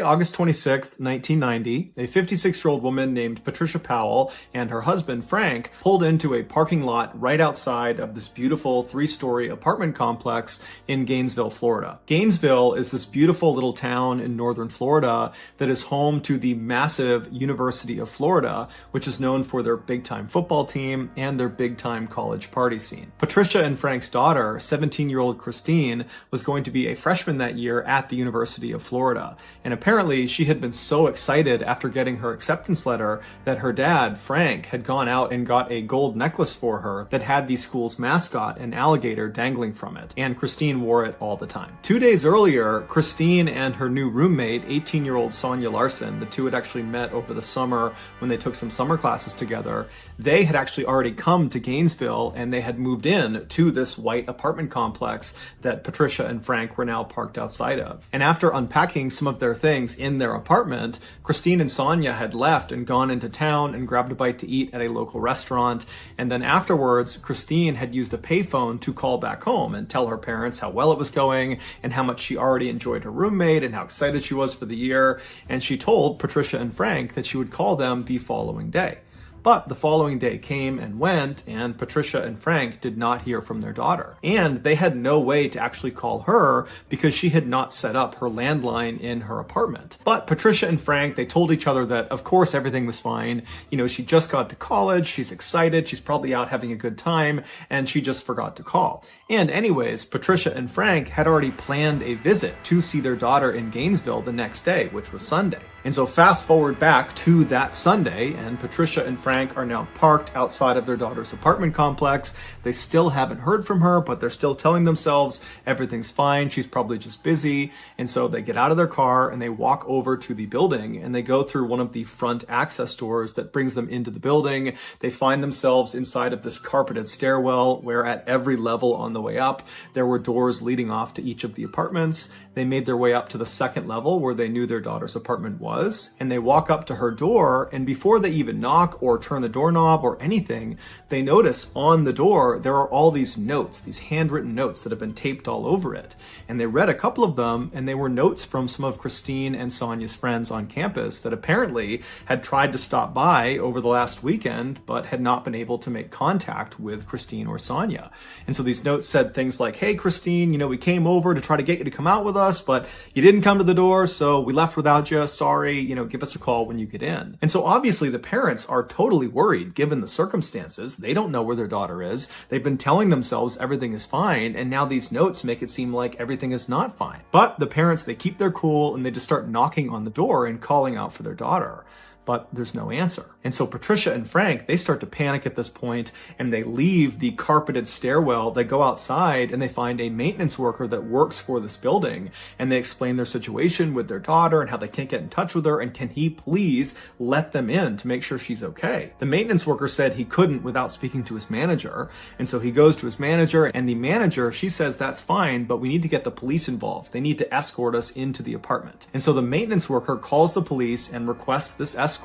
August 26th, 1990, a 56-year-old woman named Patricia Powell and her husband, Frank, pulled into a parking lot right outside of this beautiful three-story apartment complex in Gainesville, Florida. Gainesville is this beautiful little town in northern Florida that is home to the massive University of Florida, which is known for their big-time football team and their big-time college party scene. Patricia and Frank's daughter, 17-year-old Christine, was going to be a freshman that year at the University of Florida, and apparently, she had been so excited after getting her acceptance letter that her dad, Frank, had gone out and got a gold necklace for her that had the school's mascot, an alligator, dangling from it, and Christine wore it all the time. 2 days earlier, Christine and her new roommate, 18-year-old Sonia Larson, the two had actually met over the summer when they took some summer classes together. They had actually already come to Gainesville and they had moved in to this white apartment complex that Patricia and Frank were now parked outside of. And after unpacking some of their things in their apartment, Christine and Sonia had left and gone into town and grabbed a bite to eat at a local restaurant. And then afterwards, Christine had used a payphone to call back home and tell her parents how well it was going and how much she already enjoyed her roommate and how excited she was for the year. And she told Patricia and Frank that she would call them the following day. But the following day came and went, and Patricia and Frank did not hear from their daughter. And they had no way to actually call her because she had not set up her landline in her apartment. But Patricia and Frank, they told each other that, of course, everything was fine. You know, she just got to college, she's excited, she's probably out having a good time, and she just forgot to call. And anyways, Patricia and Frank had already planned a visit to see their daughter in Gainesville the next day, which was Sunday. And so fast forward back to that Sunday, and Patricia and Frank are now parked outside of their daughter's apartment complex. They still haven't heard from her, but they're still telling themselves everything's fine, she's probably just busy. And so they get out of their car and they walk over to the building and they go through one of the front access doors that brings them into the building. They find themselves inside of this carpeted stairwell where at every level on the way up, there were doors leading off to each of the apartments. They made their way up to the second level where they knew their daughter's apartment was, and they walk up to her door, and before they even knock or turn the doorknob or anything, they notice on the door there are all these notes, these handwritten notes that have been taped all over it. And they read a couple of them, and they were notes from some of Christine and Sonia's friends on campus that apparently had tried to stop by over the last weekend, but had not been able to make contact with Christine or Sonia. And so these notes said things like, "Hey Christine, you know, we came over to try to get you to come out with us, but you didn't come to the door, so we left without you. Sorry, you know, give us a call when you get in." And so obviously the parents are totally worried given the circumstances. They don't know where their daughter is. They've been telling themselves everything is fine, and now these notes make it seem like everything is not fine. But the parents, they keep their cool and they just start knocking on the door and calling out for their daughter. But there's no answer. And so Patricia and Frank, they start to panic at this point and they leave the carpeted stairwell. They go outside and they find a maintenance worker that works for this building. And they explain their situation with their daughter and how they can't get in touch with her. And can he please let them in to make sure she's okay? The maintenance worker said he couldn't without speaking to his manager. And so he goes to his manager, and the manager, she says that's fine, but we need to get the police involved. They need to escort us into the apartment. And so the maintenance worker calls the police and requests this escort.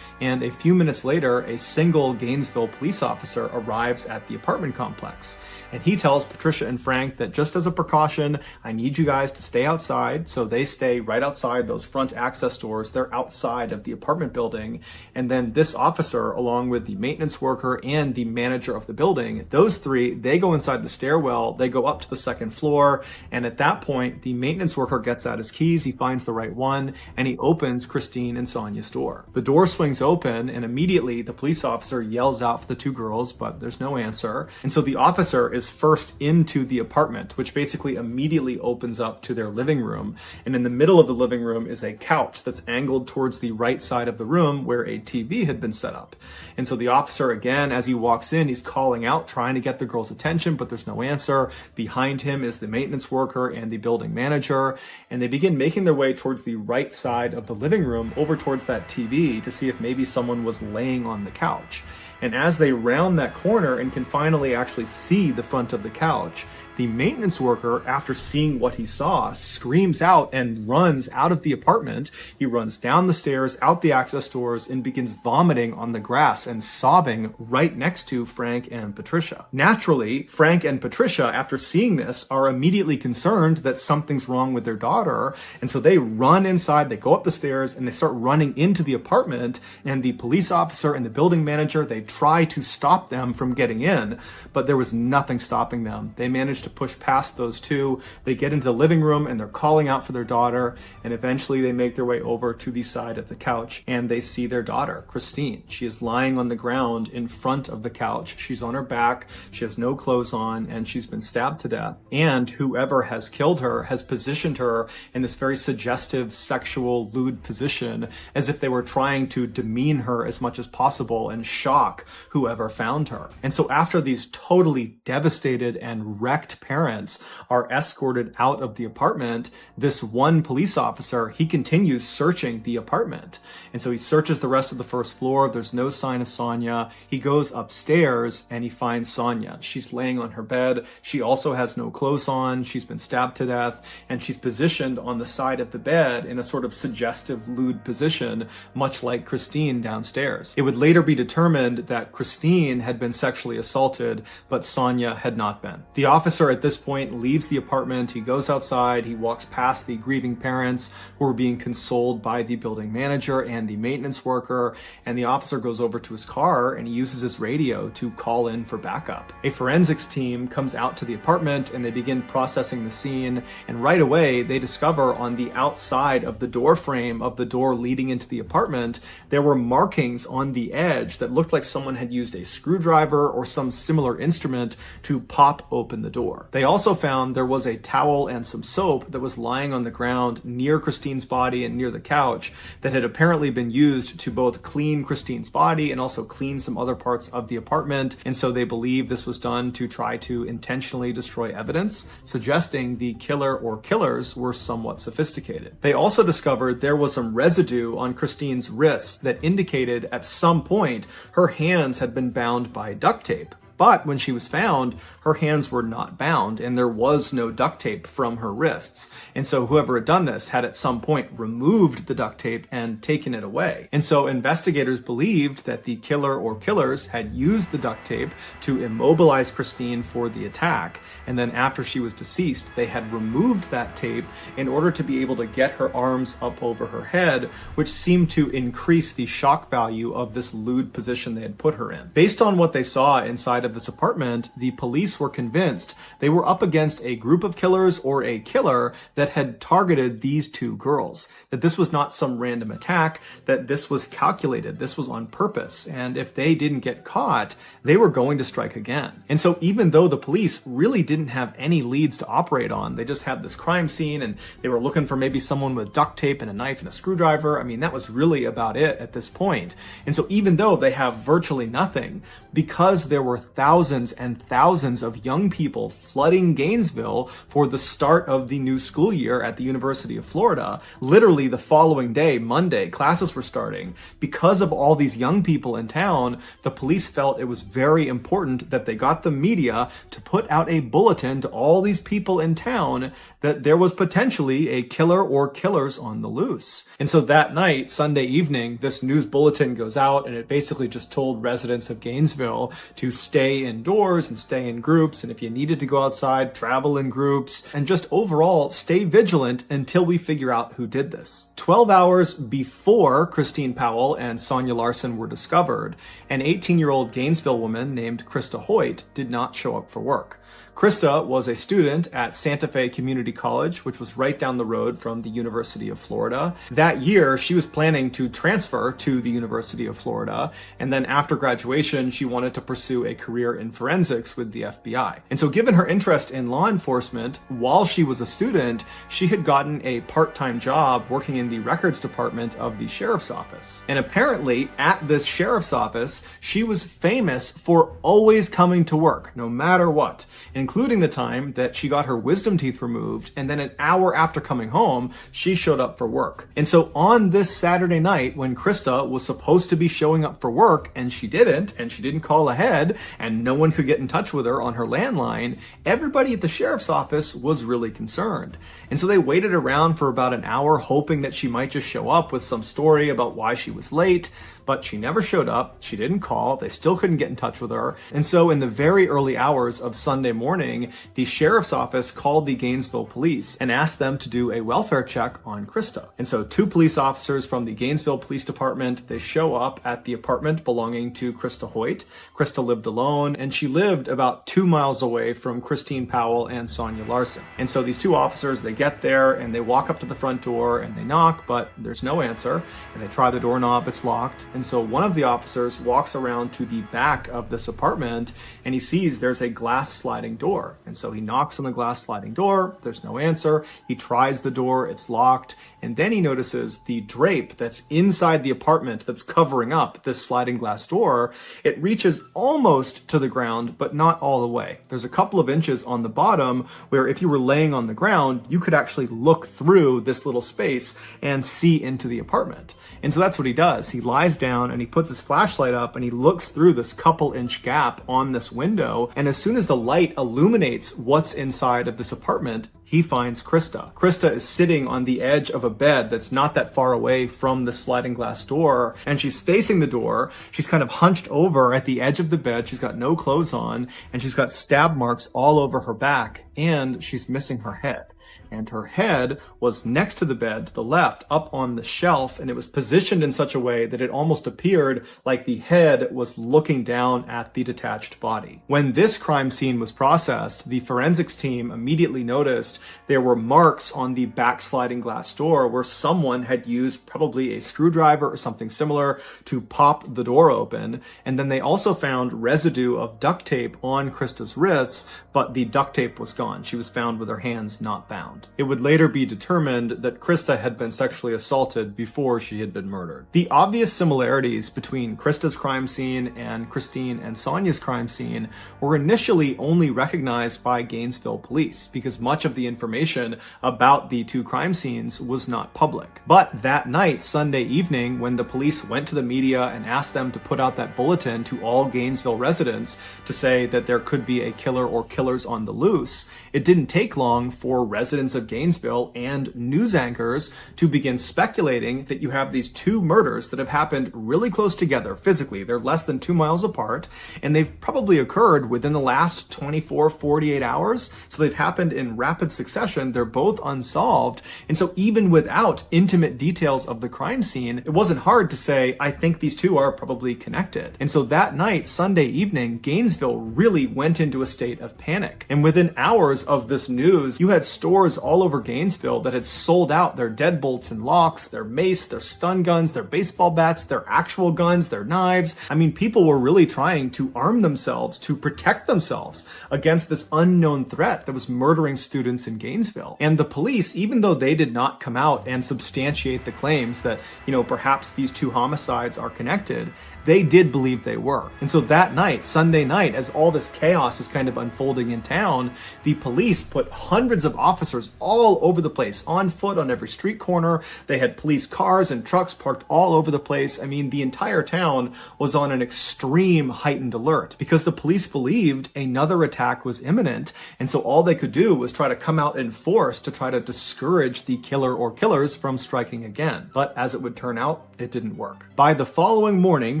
And a few minutes later, a single Gainesville police officer arrives at the apartment complex. And he tells Patricia and Frank that just as a precaution, I need you guys to stay outside. So they stay right outside those front access doors. They're outside of the apartment building. And then this officer, along with the maintenance worker and the manager of the building, those three, they go inside the stairwell. They go up to the second floor. And at that point, the maintenance worker gets out his keys. He finds the right one and he opens Christine and Sonia's door. The door swings open and immediately the police officer yells out for the two girls, but there's no answer. And so the officer is first into the apartment, which basically immediately opens up to their living room. And in the middle of the living room is a couch that's angled towards the right side of the room where a TV had been set up. And so the officer, again, as he walks in, he's calling out, trying to get the girl's attention, but there's no answer. Behind him is the maintenance worker and the building manager. And they begin making their way towards the right side of the living room over towards that TV to see if maybe someone was laying on the couch. And as they round that corner and can finally actually see the front of the couch, The maintenance worker, after seeing what he saw, screams out and runs out of the apartment. He runs down the stairs, out the access doors, and begins vomiting on the grass and sobbing right next to Frank and Patricia. Naturally, Frank and Patricia, after seeing this, are immediately concerned that something's wrong with their daughter, and so they run inside, they go up the stairs, and they start running into the apartment, and the police officer and the building manager, they try to stop them from getting in, but there was nothing stopping them. They managed to push past those two. They get into the living room and they're calling out for their daughter, and eventually they make their way over to the side of the couch and they see their daughter, Christine. She is lying on the ground in front of the couch. She's on her back, she has no clothes on, and she's been stabbed to death. And whoever has killed her has positioned her in this very suggestive, sexual, lewd position, as if they were trying to demean her as much as possible and shock whoever found her. And so after these totally devastated and wrecked parents are escorted out of the apartment, this one police officer, he continues searching the apartment. And so he searches the rest of the first floor. There's no sign of Sonia. He goes upstairs and he finds Sonia. She's laying on her bed. She also has no clothes on. She's been stabbed to death, and she's positioned on the side of the bed in a sort of suggestive, lewd position, much like Christine downstairs. It would later be determined that Christine had been sexually assaulted, but Sonia had not been. The officer at this point leaves the apartment. He goes outside. He walks past the grieving parents who are being consoled by the building manager and the maintenance worker, and the officer goes over to his car and he uses his radio to call in for backup. A forensics team comes out to the apartment and they begin processing the scene, and right away they discover on the outside of the door frame of the door leading into the apartment, there were markings on the edge that looked like someone had used a screwdriver or some similar instrument to pop open the door. They also found there was a towel and some soap that was lying on the ground near Christine's body and near the couch that had apparently been used to both clean Christine's body and also clean some other parts of the apartment. And so they believe this was done to try to intentionally destroy evidence, suggesting the killer or killers were somewhat sophisticated. They also discovered there was some residue on Christine's wrists that indicated at some point her hands had been bound by duct tape. But when she was found, her hands were not bound and there was no duct tape from her wrists. And so whoever had done this had at some point removed the duct tape and taken it away. And so investigators believed that the killer or killers had used the duct tape to immobilize Christine for the attack. And then after she was deceased, they had removed that tape in order to be able to get her arms up over her head, which seemed to increase the shock value of this lewd position they had put her in. Based on what they saw inside of this apartment, the police were convinced they were up against a group of killers or a killer that had targeted these two girls, that this was not some random attack, that this was calculated, this was on purpose, and if they didn't get caught, they were going to strike again. And so even though the police really didn't have any leads to operate on, they just had this crime scene and they were looking for maybe someone with duct tape and a knife and a screwdriver. I mean, that was really about it at this point. And so even though they have virtually nothing, because there were thousands and thousands of young people flooding Gainesville for the start of the new school year at the University of Florida, literally the following day, Monday, classes were starting. Because of all these young people in town, the police felt it was very important that they got the media to put out a bulletin to all these people in town that there was potentially a killer or killers on the loose. And so that night, Sunday evening, this news bulletin goes out and it basically just told residents of Gainesville to stay indoors and stay in groups, and if you needed to go outside, travel in groups, and just overall stay vigilant until we figure out who did this. 12 hours before Christine Powell and Sonia Larson were discovered, an 18-year-old Gainesville woman named Krista Hoyt did not show up for work. Krista was a student at Santa Fe Community College, which was right down the road from the University of Florida. That year, she was planning to transfer to the University of Florida, and then after graduation, she wanted to pursue a career in forensics with the FBI. And so given her interest in law enforcement, while she was a student, she had gotten a part-time job working in the records department of the sheriff's office. And apparently, at this sheriff's office, she was famous for always coming to work, no matter what. And including the time that she got her wisdom teeth removed, and then an hour after coming home, she showed up for work. And so on this Saturday night, when Krista was supposed to be showing up for work and she didn't call ahead, and no one could get in touch with her on her landline, everybody at the sheriff's office was really concerned. And so they waited around for about an hour, hoping that she might just show up with some story about why she was late. But she never showed up. She didn't call. They still couldn't get in touch with her. And so in the very early hours of Sunday morning, the sheriff's office called the Gainesville police and asked them to do a welfare check on Krista. And so 2 police officers from the Gainesville Police Department, they show up at the apartment belonging to Krista Hoyt. Krista lived alone, and she lived about 2 miles away from Christine Powell and Sonia Larson. And so these 2 officers, they get there and they walk up to the front door and they knock, but there's no answer. And they try the doorknob, it's locked. And so one of the officers walks around to the back of this apartment and he sees there's a glass sliding door. And so he knocks on the glass sliding door. There's no answer. He tries the door. It's locked. And then he notices the drape that's inside the apartment that's covering up this sliding glass door. It reaches almost to the ground, but not all the way. There's a couple of inches on the bottom where if you were laying on the ground, you could actually look through this little space and see into the apartment. And so that's what he does. He lies down and he puts his flashlight up and he looks through this couple inch gap on this window. And as soon as the light illuminates what's inside of this apartment, he finds Krista. Krista is sitting on the edge of a bed that's not that far away from the sliding glass door, and she's facing the door. She's kind of hunched over at the edge of the bed. She's got no clothes on, and she's got stab marks all over her back, and she's missing her head. And her head was next to the bed to the left, up on the shelf, and it was positioned in such a way that it almost appeared like the head was looking down at the detached body. When this crime scene was processed, the forensics team immediately noticed there were marks on the backsliding glass door where someone had used probably a screwdriver or something similar to pop the door open. And then they also found residue of duct tape on Krista's wrists, but the duct tape was gone. She was found with her hands not bound. It would later be determined that Krista had been sexually assaulted before she had been murdered. The obvious similarities between Krista's crime scene and Christine and Sonia's crime scene were initially only recognized by Gainesville police because much of the information about the 2 crime scenes was not public. But that night, Sunday evening, when the police went to the media and asked them to put out that bulletin to all Gainesville residents to say that there could be a killer or killers on the loose, it didn't take long for residents of Gainesville and news anchors to begin speculating that you have these 2 murders that have happened really close together physically. They're less than 2 miles apart, and they've probably occurred within the last 24, 48 hours. So they've happened in rapid succession. They're both unsolved. And so even without intimate details of the crime scene, it wasn't hard to say, I think these 2 are probably connected. And so that night, Sunday evening, Gainesville really went into a state of panic. And within hours of this news, you had stores all over Gainesville that had sold out their deadbolts and locks, their mace, their stun guns, their baseball bats, their actual guns, their knives. I mean, people were really trying to arm themselves to protect themselves against this unknown threat that was murdering students in Gainesville. And the police, even though they did not come out and substantiate the claims that, perhaps these 2 homicides are connected, they did believe they were. And so that night, Sunday night, as all this chaos is kind of unfolding in town, the police put hundreds of officers all over the place, on foot on every street corner. They had police cars and trucks parked all over the place. I mean, the entire town was on an extreme heightened alert because the police believed another attack was imminent. And so all they could do was try to come out in force to try to discourage the killer or killers from striking again. But as it would turn out, it didn't work. By the following morning,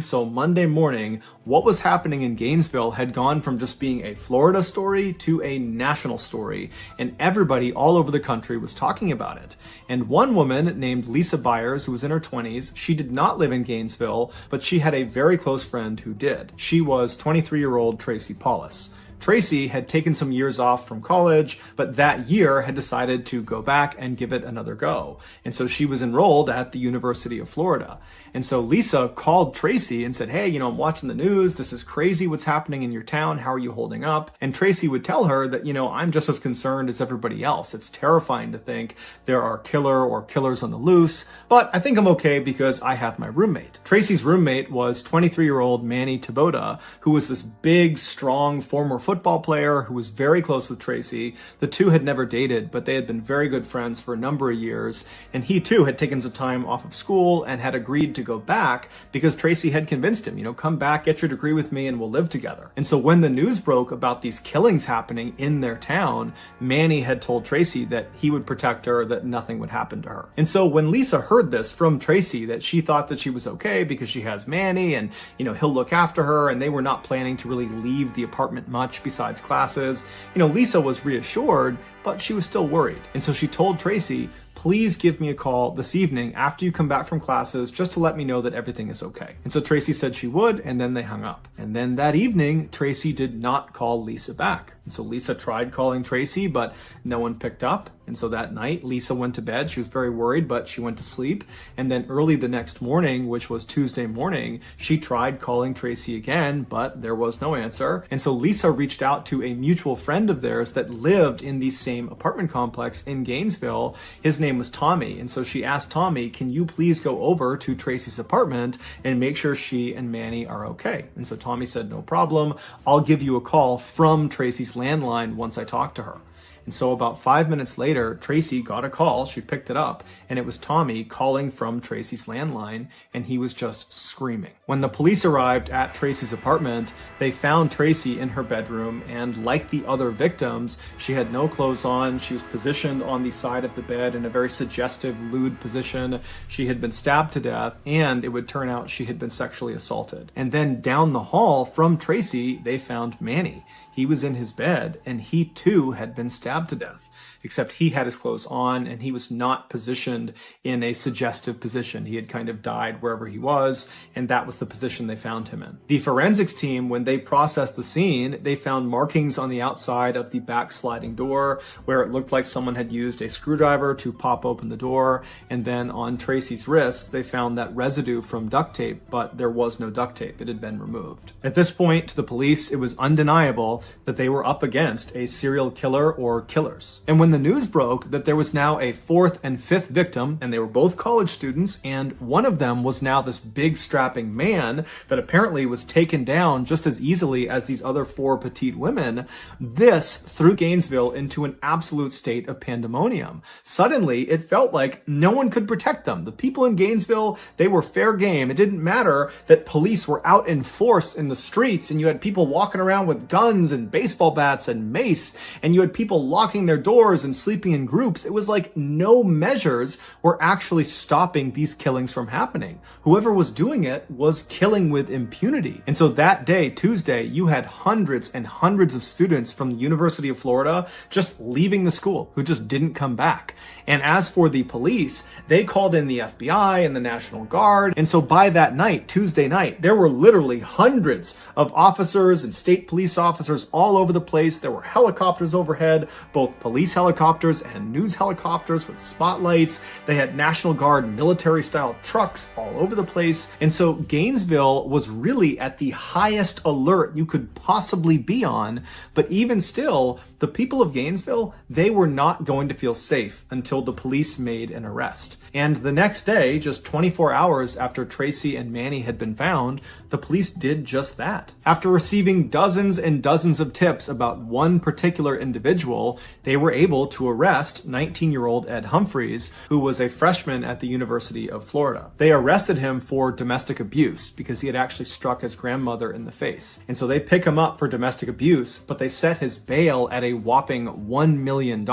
so Monday morning, what was happening in Gainesville had gone from just being a Florida story to a national story, and everybody all over the country was talking about it. And one woman named Lisa Byers, who was in her 20s, she did not live in Gainesville, but she had a very close friend who did. She was 23-year-old Tracy Paulus. Tracy had taken some years off from college, but that year had decided to go back and give it another go. And so she was enrolled at the University of Florida. And so Lisa called Tracy and said, hey, I'm watching the news. This is crazy what's happening in your town. How are you holding up? And Tracy would tell her that, I'm just as concerned as everybody else. It's terrifying to think there are killer or killers on the loose, but I think I'm okay because I have my roommate. Tracy's roommate was 23-year-old Manny Taboda, who was this big, strong former football football player who was very close with Tracy. The two had never dated, but they had been very good friends for a number of years. And he too had taken some time off of school and had agreed to go back because Tracy had convinced him, come back, get your degree with me, and we'll live together. And so when the news broke about these killings happening in their town, Manny had told Tracy that he would protect her, that nothing would happen to her. And so when Lisa heard this from Tracy, that she thought that she was okay because she has Manny and, he'll look after her, and they were not planning to really leave the apartment much besides classes, Lisa was reassured, but she was still worried. And so she told Tracy, please give me a call this evening after you come back from classes just to let me know that everything is okay. And so Tracy said she would, and then they hung up. And then that evening, Tracy did not call Lisa back. And so Lisa tried calling Tracy, but no one picked up. And so that night, Lisa went to bed. She was very worried, but she went to sleep. And then early the next morning, which was Tuesday morning, she tried calling Tracy again, but there was no answer. And so Lisa reached out to a mutual friend of theirs that lived in the same apartment complex in Gainesville. His name was Tommy. And so she asked Tommy, can you please go over to Tracy's apartment and make sure she and Manny are okay? And so Tommy said, no problem. I'll give you a call from Tracy's landline once I talk to her. And so about 5 minutes later, Tracy got a call. She picked it up, and it was Tommy calling from Tracy's landline, and he was just screaming. When the police arrived at Tracy's apartment, they found Tracy in her bedroom, and like the other victims, she had no clothes on. She was positioned on the side of the bed in a very suggestive, lewd position. She had been stabbed to death, and it would turn out she had been sexually assaulted. And then down the hall from Tracy, they found Manny. He was in his bed, and he too had been stabbed to death, except he had his clothes on and he was not positioned in a suggestive position. He had kind of died wherever he was, and that was the position they found him in. The forensics team, when they processed the scene, they found markings on the outside of the back sliding door where it looked like someone had used a screwdriver to pop open the door. And then on Tracy's wrists, they found that residue from duct tape, but there was no duct tape. It had been removed. At this point, to the police, it was undeniable that they were up against a serial killer or killers. And when the news broke that there was now a fourth and fifth victim, and they were both college students, and one of them was now this big strapping man that apparently was taken down just as easily as these other four petite women, this threw Gainesville into an absolute state of pandemonium. Suddenly, it felt like no one could protect them. The people in Gainesville, they were fair game. It didn't matter that police were out in force in the streets, and you had people walking around with guns and baseball bats and mace, and you had people locking their doors and sleeping in groups. It was like no measures were actually stopping these killings from happening. Whoever was doing it was killing with impunity. And so that day, Tuesday, you had hundreds and hundreds of students from the University of Florida just leaving the school who just didn't come back. And as for the police, they called in the FBI and the National Guard. And so by that night, Tuesday night, there were literally hundreds of officers and state police officers all over the place. There were helicopters overhead, both police helicopters and news helicopters with spotlights. They had National Guard military-style trucks all over the place. And so Gainesville was really at the highest alert you could possibly be on. But even still, the people of Gainesville, they were not going to feel safe until the police made an arrest. And the next day, just 24 hours after Tracy and Manny had been found, the police did just that. After receiving dozens and dozens of tips about one particular individual, they were able to arrest 19-year-old Ed Humphreys, who was a freshman at the University of Florida. They arrested him for domestic abuse because he had actually struck his grandmother in the face. And so they pick him up for domestic abuse, but they set his bail at a whopping $1 million,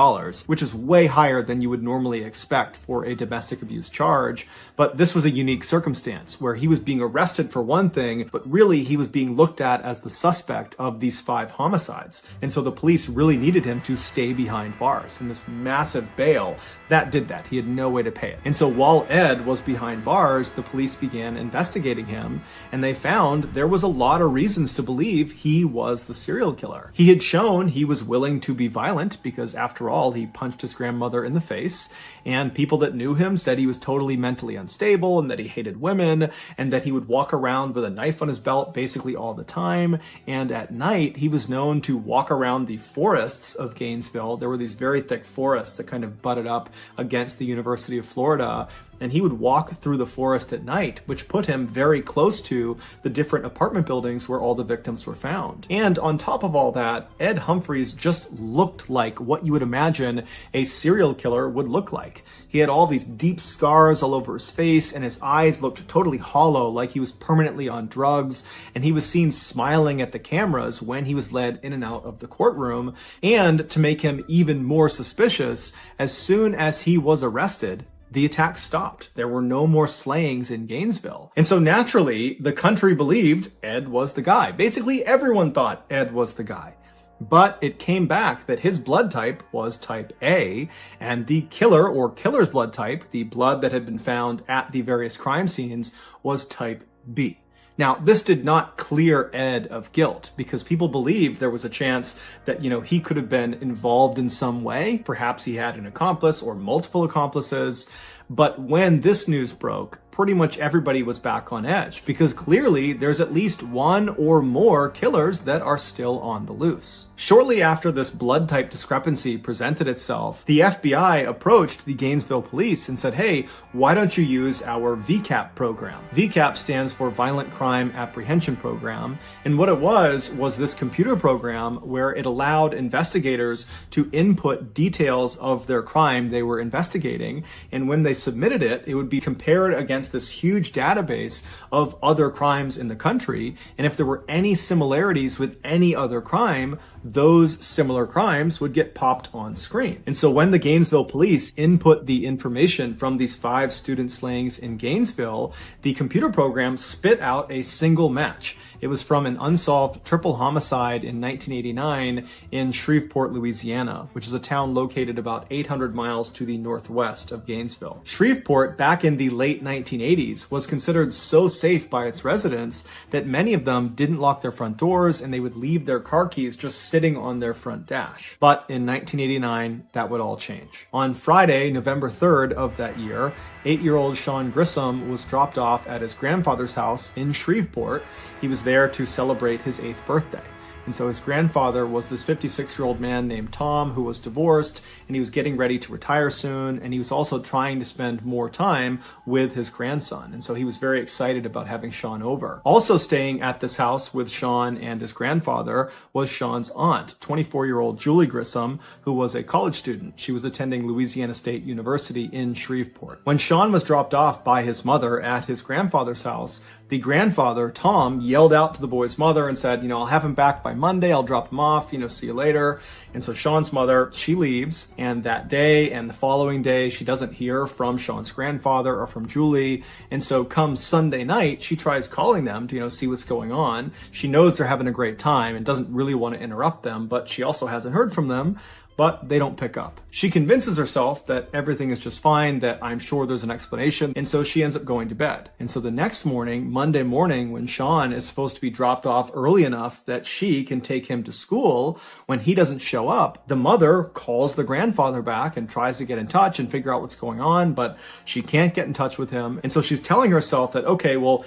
which is way higher than you would normally expect for a domestic abuse charge. But this was a unique circumstance where he was being arrested for one thing, but really he was being looked at as the suspect of these 5 homicides. And so the police really needed him to stay behind bars. And this massive bail, that did that. He had no way to pay it. And so while Ed was behind bars, the police began investigating him, and they found there was a lot of reasons to believe he was the serial killer. He had shown he was willing to be violent because, after all, he punched his grandmother in the face, and people that knew him said he was totally mentally unstable and that he hated women and that he would walk around with a knife on his belt basically all the time. And at night, he was known to walk around the forests of Gainesville. There were these very thick forests that kind of butted up against the University of Florida. and he would walk through the forest at night, which put him very close to the different apartment buildings where all the victims were found. And on top of all that, Ed Humphreys just looked like what you would imagine a serial killer would look like. He had all these deep scars all over his face, and his eyes looked totally hollow, like he was permanently on drugs, and he was seen smiling at the cameras when he was led in and out of the courtroom. And to make him even more suspicious, as soon as he was arrested, the attack stopped. There were no more slayings in Gainesville. And so naturally, the country believed Ed was the guy. Basically, everyone thought Ed was the guy. But it came back that his blood type was type A, and the killer or killer's blood type, the blood that had been found at the various crime scenes, was type B. Now, this did not clear Ed of guilt because people believed there was a chance that, he could have been involved in some way. Perhaps he had an accomplice or multiple accomplices. But when this news broke, pretty much everybody was back on edge because clearly there's at least one or more killers that are still on the loose. Shortly after this blood type discrepancy presented itself, the FBI approached the Gainesville police and said, hey, why don't you use our VCAP program? VCAP stands for Violent Crime Apprehension Program. And what it was this computer program where it allowed investigators to input details of their crime they were investigating. And when they submitted it, it would be compared against this huge database of other crimes in the country. And if there were any similarities with any other crime, those similar crimes would get popped on screen. And so when the Gainesville police input the information from these 5 student slayings in Gainesville, the computer program spit out a single match. It was from an unsolved triple homicide in 1989 in Shreveport, Louisiana, which is a town located about 800 miles to the northwest of Gainesville. Shreveport, back in the late 1980s, was considered so safe by its residents that many of them didn't lock their front doors and they would leave their car keys just sitting on their front dash. But in 1989, that would all change. On Friday, November 3rd of that year, 8-year-old Sean Grissom was dropped off at his grandfather's house in Shreveport. He was there to celebrate his 8th birthday. And so his grandfather was this 56-year-old man named Tom who was divorced, and he was getting ready to retire soon, and he was also trying to spend more time with his grandson. And so he was very excited about having Sean over. Also staying at this house with Sean and his grandfather was Sean's aunt, 24-year-old Julie Grissom, who was a college student. She was attending Louisiana State University in Shreveport. When Sean was dropped off by his mother at his grandfather's house, the grandfather, Tom, yelled out to the boy's mother and said, I'll have him back by Monday. I'll drop him off, see you later. And so Sean's mother, she leaves. And that day and the following day, she doesn't hear from Sean's grandfather or from Julie. And so come Sunday night, she tries calling them to, see what's going on. She knows they're having a great time and doesn't really want to interrupt them, but she also hasn't heard from them. But they don't pick up. She convinces herself that everything is just fine, that I'm sure there's an explanation, and so she ends up going to bed. And so the next morning, Monday morning, when Sean is supposed to be dropped off early enough that she can take him to school, when he doesn't show up, the mother calls the grandfather back and tries to get in touch and figure out what's going on, but she can't get in touch with him. And so she's telling herself that, okay, well,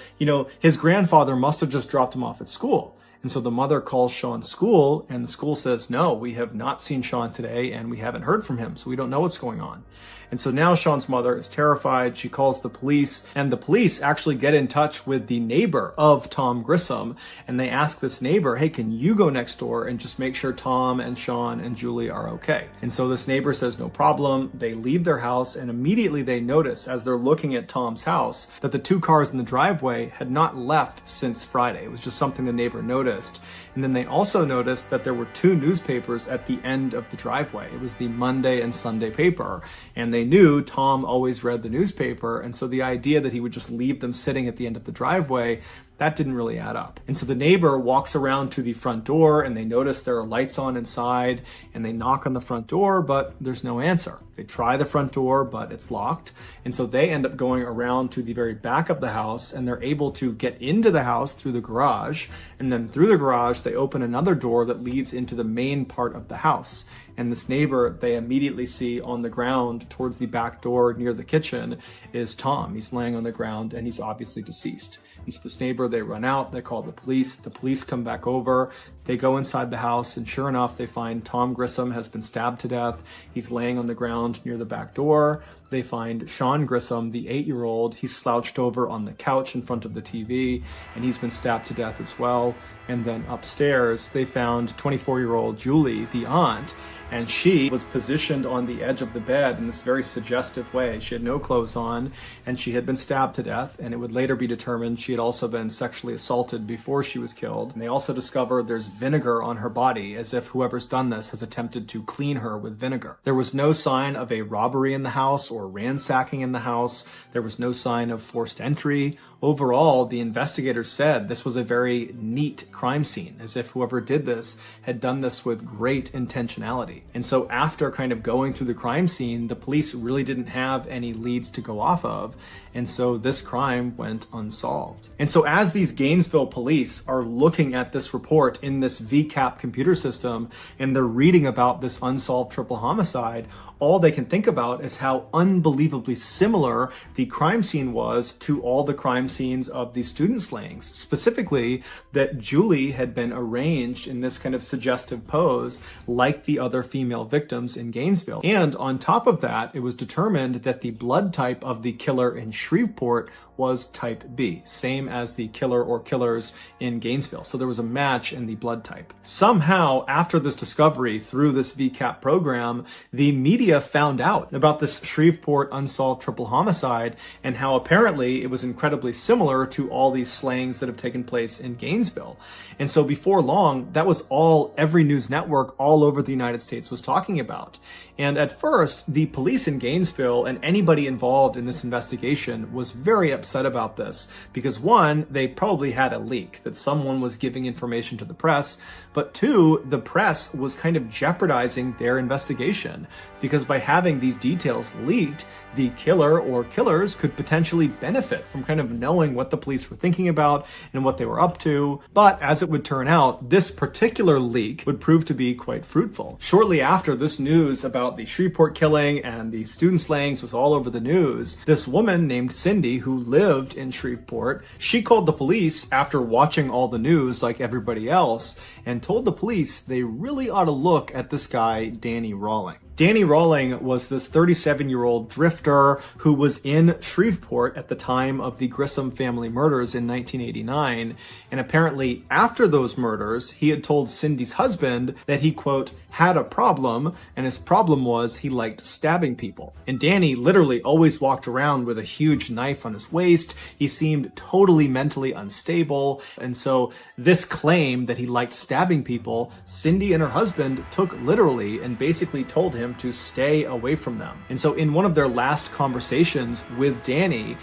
his grandfather must have just dropped him off at school. And so the mother calls Sean's school, and the school says, no, we have not seen Sean today, and we haven't heard from him, so we don't know what's going on. And so now Sean's mother is terrified. She calls the police, and the police actually get in touch with the neighbor of Tom Grissom, and they ask this neighbor, hey, can you go next door and just make sure Tom and Sean and Julie are okay? And so this neighbor says, no problem. They leave their house, and immediately they notice, as they're looking at Tom's house, that the 2 cars in the driveway had not left since Friday. It was just something the neighbor noticed. And then they also noticed that there were 2 newspapers at the end of the driveway. It was the Monday and Sunday paper. And they knew Tom always read the newspaper. And so the idea that he would just leave them sitting at the end of the driveway, that didn't really add up. And so the neighbor walks around to the front door, and they notice there are lights on inside, and they knock on the front door, but there's no answer. They try the front door, but it's locked. And so they end up going around to the very back of the house, and they're able to get into the house through the garage. And then through the garage, they open another door that leads into the main part of the house. And this neighbor they immediately see on the ground towards the back door near the kitchen is Tom. He's laying on the ground, and he's obviously deceased. And so this neighbor, they run out, they call the police come back over, they go inside the house, and sure enough, they find Tom Grissom has been stabbed to death. He's laying on the ground near the back door. they find Sean Grissom, the 8-year-old. He's slouched over on the couch in front of the TV, and he's been stabbed to death as well. And then upstairs, they found 24-year-old Julie, the aunt, and she was positioned on the edge of the bed in this very suggestive way. She had no clothes on, and she had been stabbed to death, and it would later be determined she had also been sexually assaulted before she was killed. And they also discovered there's vinegar on her body, as if whoever's done this has attempted to clean her with vinegar. There was no sign of a robbery in the house or ransacking in the house. There was no sign of forced entry. Overall, the investigators said this was a very neat crime scene, as if whoever did this had done this with great intentionality. And so after kind of going through the crime scene, the police really didn't have any leads to go off of. And so this crime went unsolved. And so as these Gainesville police are looking at this report in this VCAP computer system, and they're reading about this unsolved triple homicide, all they can think about is how unbelievably similar the crime scene was to all the crime scenes of the student slayings. Specifically, that Julie had been arranged in this kind of suggestive pose like the other female victims in Gainesville. And on top of that, it was determined that the blood type of the killer in Shreveport was type B, same as the killer or killers in Gainesville. So there was a match in the blood type. Somehow, after this discovery through this VCAP program, the media found out about this Shreveport unsolved triple homicide and how apparently it was incredibly similar to all these slayings that have taken place in Gainesville. And so before long, that was all every news network all over the United States was talking about. And at first, the police in Gainesville and anybody involved in this investigation was very upset about this because one, they probably had a leak that someone was giving information to the press, but two, the press was kind of jeopardizing their investigation because by having these details leaked, the killer or killers could potentially benefit from kind of knowing what the police were thinking about and what they were up to. But as it would turn out, this particular leak would prove to be quite fruitful. Shortly after this news about the Shreveport killing and the student slayings was all over the news, this woman named Cindy, who lived in Shreveport, she called the police after watching all the news like everybody else and told the police they really ought to look at this guy, Danny Rawling. Danny Rawling was this 37-year-old drifter who was in Shreveport at the time of the Grissom family murders in 1989. And apparently after those murders, he had told Cindy's husband that he, quote, had a problem, and his problem was he liked stabbing people. And Danny literally always walked around with a huge knife on his waist. He seemed totally mentally unstable. And so this claim that he liked stabbing people, Cindy and her husband took literally and basically told him to stay away from them. And so in one of their last conversations with Danny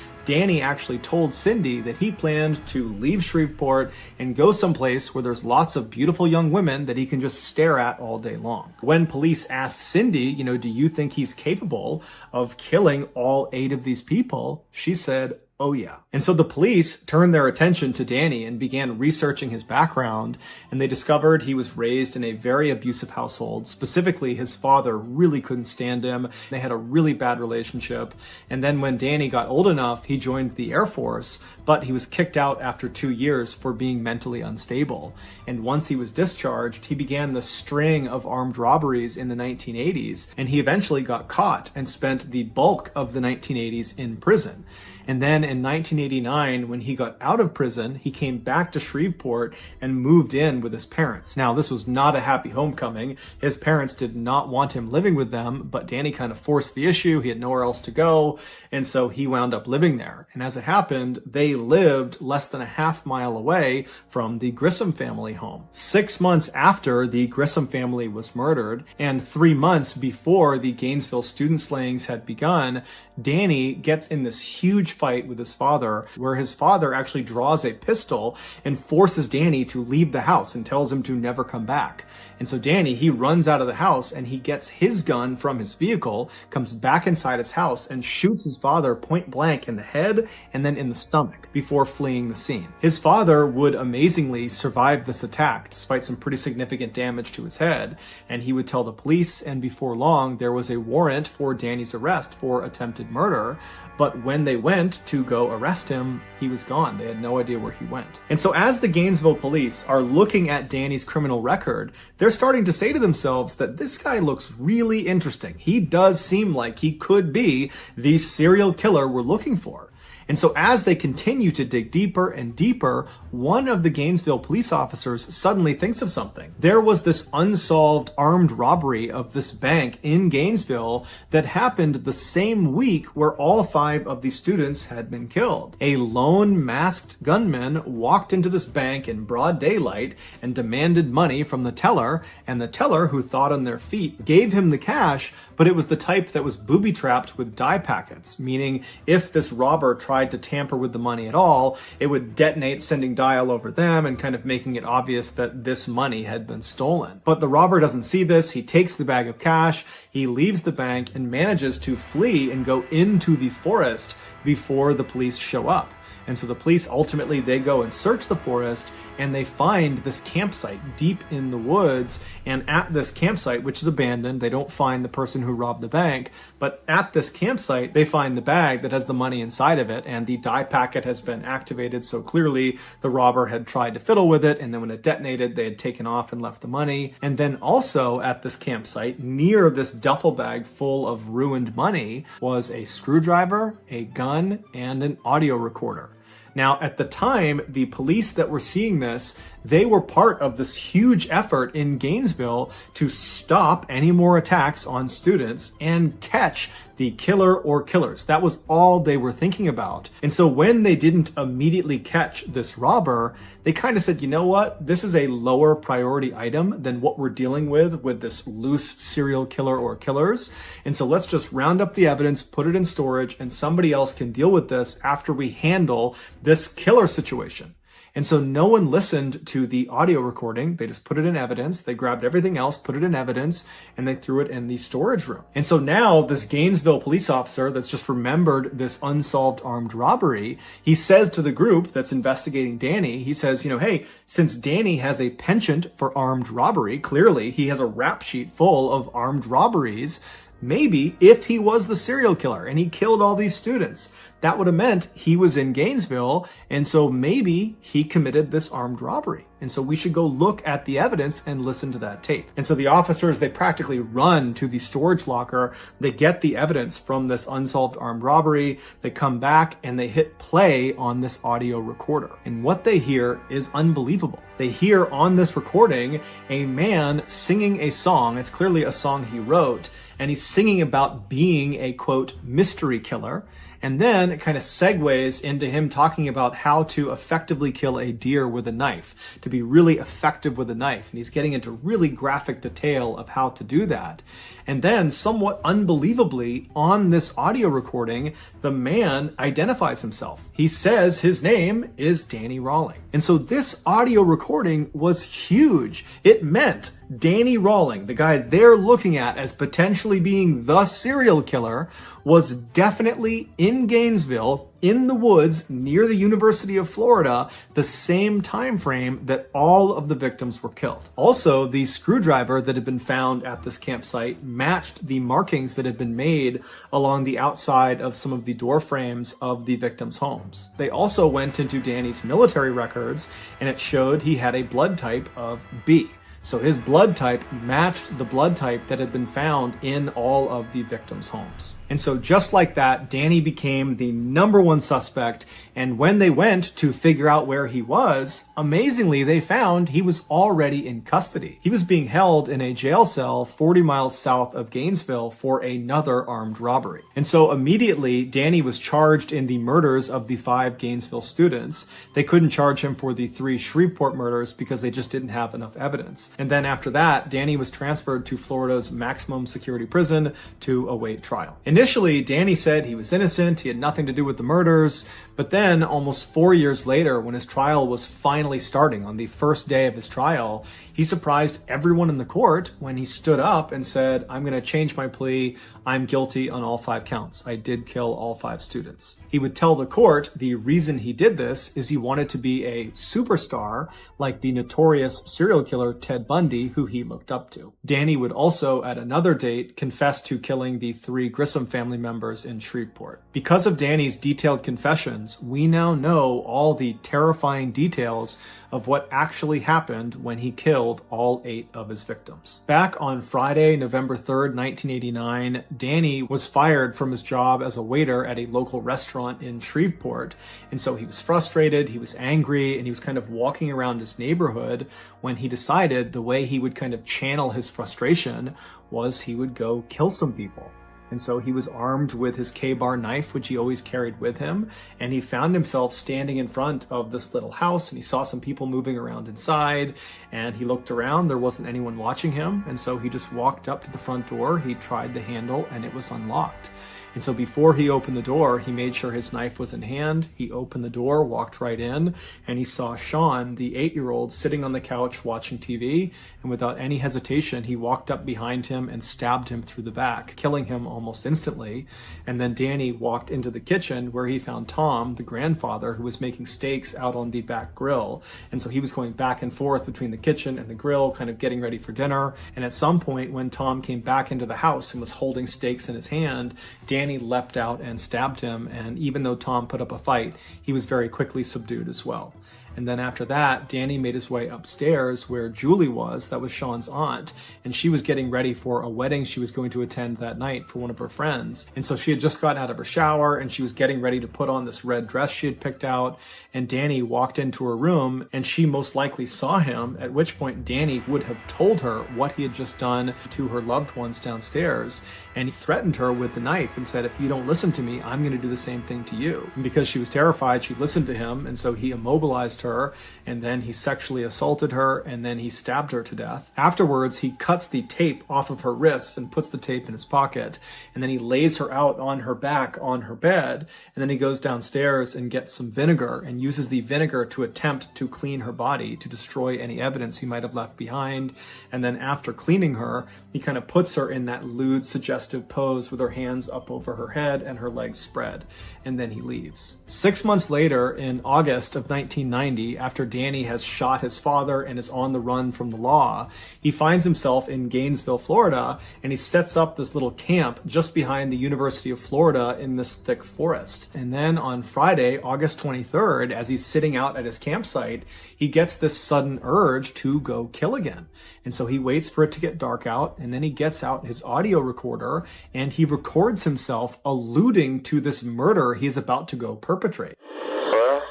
actually told Cindy that he planned to leave Shreveport and go someplace where there's lots of beautiful young women that he can just stare at all day long. When police asked Cindy, do you think he's capable of killing all 8 of these people? She said, oh yeah. And so the police turned their attention to Danny and began researching his background, and they discovered he was raised in a very abusive household. Specifically, his father really couldn't stand him. They had a really bad relationship. And then when Danny got old enough, he joined the Air Force, but he was kicked out after 2 years for being mentally unstable. And once he was discharged, he began the string of armed robberies in the 1980s, and he eventually got caught and spent the bulk of the 1980s in prison. And then in 1989, when he got out of prison, he came back to Shreveport and moved in with his parents. Now, this was not a happy homecoming. His parents did not want him living with them, but Danny kind of forced the issue. He had nowhere else to go, and so he wound up living there. And as it happened, they lived less than a half-mile away from the Grissom family home. 6 months after the Grissom family was murdered, and 3 months before the Gainesville student slayings had begun, Danny gets in this huge fight with his father, where his father actually draws a pistol and forces Danny to leave the house and tells him to never come back. And so Danny, he runs out of the house and he gets his gun from his vehicle, comes back inside his house and shoots his father point blank in the head and then in the stomach before fleeing the scene. His father would amazingly survive this attack despite some pretty significant damage to his head, and he would tell the police, and before long there was a warrant for Danny's arrest for attempted murder. But when they went went to go arrest him, he was gone. They had no idea where he went. And so as the Gainesville police are looking at Danny's criminal record, they're starting to say to themselves that this guy looks really interesting. He does seem like he could be the serial killer we're looking for. And so as they continue to dig deeper and deeper, one of the Gainesville police officers suddenly thinks of something. There was this unsolved armed robbery of this bank in Gainesville that happened the same week where all 5 of the students had been killed. A lone masked gunman walked into this bank in broad daylight and demanded money from the teller, and the teller, who thought on their feet, gave him the cash, but it was the type that was booby-trapped with dye packets, meaning if this robber tried to tamper with the money at all, it would detonate, sending dye all over them and kind of making it obvious that this money had been stolen. But the robber doesn't see this. He takes the bag of cash, he leaves the bank and manages to flee and go into the forest before the police show up. And so the police ultimately, they go and search the forest and they find this campsite deep in the woods. And at this campsite, which is abandoned, they don't find the person who robbed the bank, but at this campsite, they find the bag that has the money inside of it, and the dye packet has been activated. So clearly the robber had tried to fiddle with it, and then when it detonated, they had taken off and left the money. And then also at this campsite, near this duffel bag full of ruined money, was a screwdriver, a gun, and an audio recorder. Now, at the time, the police that were seeing this, they were part of this huge effort in Gainesville to stop any more attacks on students and catch the killer or killers. That was all they were thinking about. And so when they didn't immediately catch this robber, they kind of said, you know what? This is a lower priority item than what we're dealing with this loose serial killer or killers. And so let's just round up the evidence, put it in storage, and somebody else can deal with this after we handle this killer situation. And so no one listened to the audio recording. They just put it in evidence. They grabbed everything else, put it in evidence, and they threw it in the storage room. And so now this Gainesville police officer that's just remembered this unsolved armed robbery, he says to the group that's investigating Danny, he says, hey, since Danny has a penchant for armed robbery, clearly he has a rap sheet full of armed robberies. Maybe if he was the serial killer and he killed all these students, that would have meant he was in Gainesville, and so maybe he committed this armed robbery. And so we should go look at the evidence and listen to that tape. And so the officers, they practically run to the storage locker. They get the evidence from this unsolved armed robbery. They come back and they hit play on this audio recorder. And what they hear is unbelievable. They hear on this recording a man singing a song. It's clearly a song he wrote, and he's singing about being a, quote, mystery killer. And then it kind of segues into him talking about how to effectively kill a deer with a knife, to be really effective with a knife. And he's getting into really graphic detail of how to do that. And then, somewhat unbelievably, on this audio recording, the man identifies himself. He says his name is Danny Rawling. And so this audio recording was huge. It meant Danny Rawling, the guy they're looking at as potentially being the serial killer, was definitely in Gainesville, in the woods near the University of Florida, the same time frame that all of the victims were killed. Also, the screwdriver that had been found at this campsite matched the markings that had been made along the outside of some of the door frames of the victims' homes. They also went into Danny's military records, and it showed he had a blood type of B. So his blood type matched the blood type that had been found in all of the victims' homes. And so just like that, Danny became the #1 suspect. And when they went to figure out where he was, amazingly, they found he was already in custody. He was being held in a jail cell 40 miles south of Gainesville for another armed robbery. And so immediately, Danny was charged in the murders of the 5 Gainesville students. They couldn't charge him for the 3 Shreveport murders because they just didn't have enough evidence. And then after that, Danny was transferred to Florida's maximum security prison to await trial. Initially, Danny said he was innocent, he had nothing to do with the murders, but then almost 4 years later, when his trial was finally starting on the first day of his trial, he surprised everyone in the court when he stood up and said, I'm going to change my plea. I'm guilty on all 5 counts. I did kill all 5 students. He would tell the court the reason he did this is he wanted to be a superstar like the notorious serial killer Ted Bundy, who he looked up to. Danny would also, at another date, confess to killing the 3 Grissom family members in Shreveport. Because of Danny's detailed confessions, we now know all the terrifying details of what actually happened when he killed all 8 of his victims. Back on Friday, November 3rd, 1989, Danny was fired from his job as a waiter at a local restaurant in Shreveport. And so he was frustrated, he was angry, and he was kind of walking around his neighborhood when he decided the way he would kind of channel his frustration was he would go kill some people. And so he was armed with his K-bar knife, which he always carried with him. And he found himself standing in front of this little house, and he saw some people moving around inside. And he looked around, there wasn't anyone watching him. And so he just walked up to the front door, he tried the handle, and it was unlocked. And so before he opened the door, he made sure his knife was in hand. He opened the door, walked right in, and he saw Sean, the 8-year-old, sitting on the couch watching TV. And without any hesitation, he walked up behind him and stabbed him through the back, killing him almost instantly. And then Danny walked into the kitchen where he found Tom, the grandfather, who was making steaks out on the back grill. And so he was going back and forth between the kitchen and the grill, kind of getting ready for dinner. And at some point, when Tom came back into the house and was holding steaks in his hand, Danny leapt out and stabbed him, and even though Tom put up a fight, he was very quickly subdued as well. And then after that, Danny made his way upstairs where Julie was, that was Sean's aunt, and she was getting ready for a wedding she was going to attend that night for one of her friends. And so she had just gotten out of her shower and she was getting ready to put on this red dress she had picked out, and Danny walked into her room and she most likely saw him, at which point Danny would have told her what he had just done to her loved ones downstairs, and he threatened her with the knife and said, if you don't listen to me, I'm going to do the same thing to you. And because she was terrified, she listened to him, and so he immobilized her, and then he sexually assaulted her, and then he stabbed her to death. Afterwards, he cuts the tape off of her wrists and puts the tape in his pocket, and then he lays her out on her back on her bed, and then he goes downstairs and gets some vinegar and uses the vinegar to attempt to clean her body, to destroy any evidence he might have left behind. And then after cleaning her, he kind of puts her in that lewd, suggestive pose with her hands up over her head and her legs spread, and then he leaves. 6 months later, in August of 1990, after Danny has shot his father and is on the run from the law, he finds himself in Gainesville, Florida, and he sets up this little camp just behind the University of Florida in this thick forest. And then on Friday, August 23rd, as he's sitting out at his campsite, he gets this sudden urge to go kill again. And so he waits for it to get dark out, and then he gets out his audio recorder and he records himself alluding to this murder he is about to go perpetrate. Well,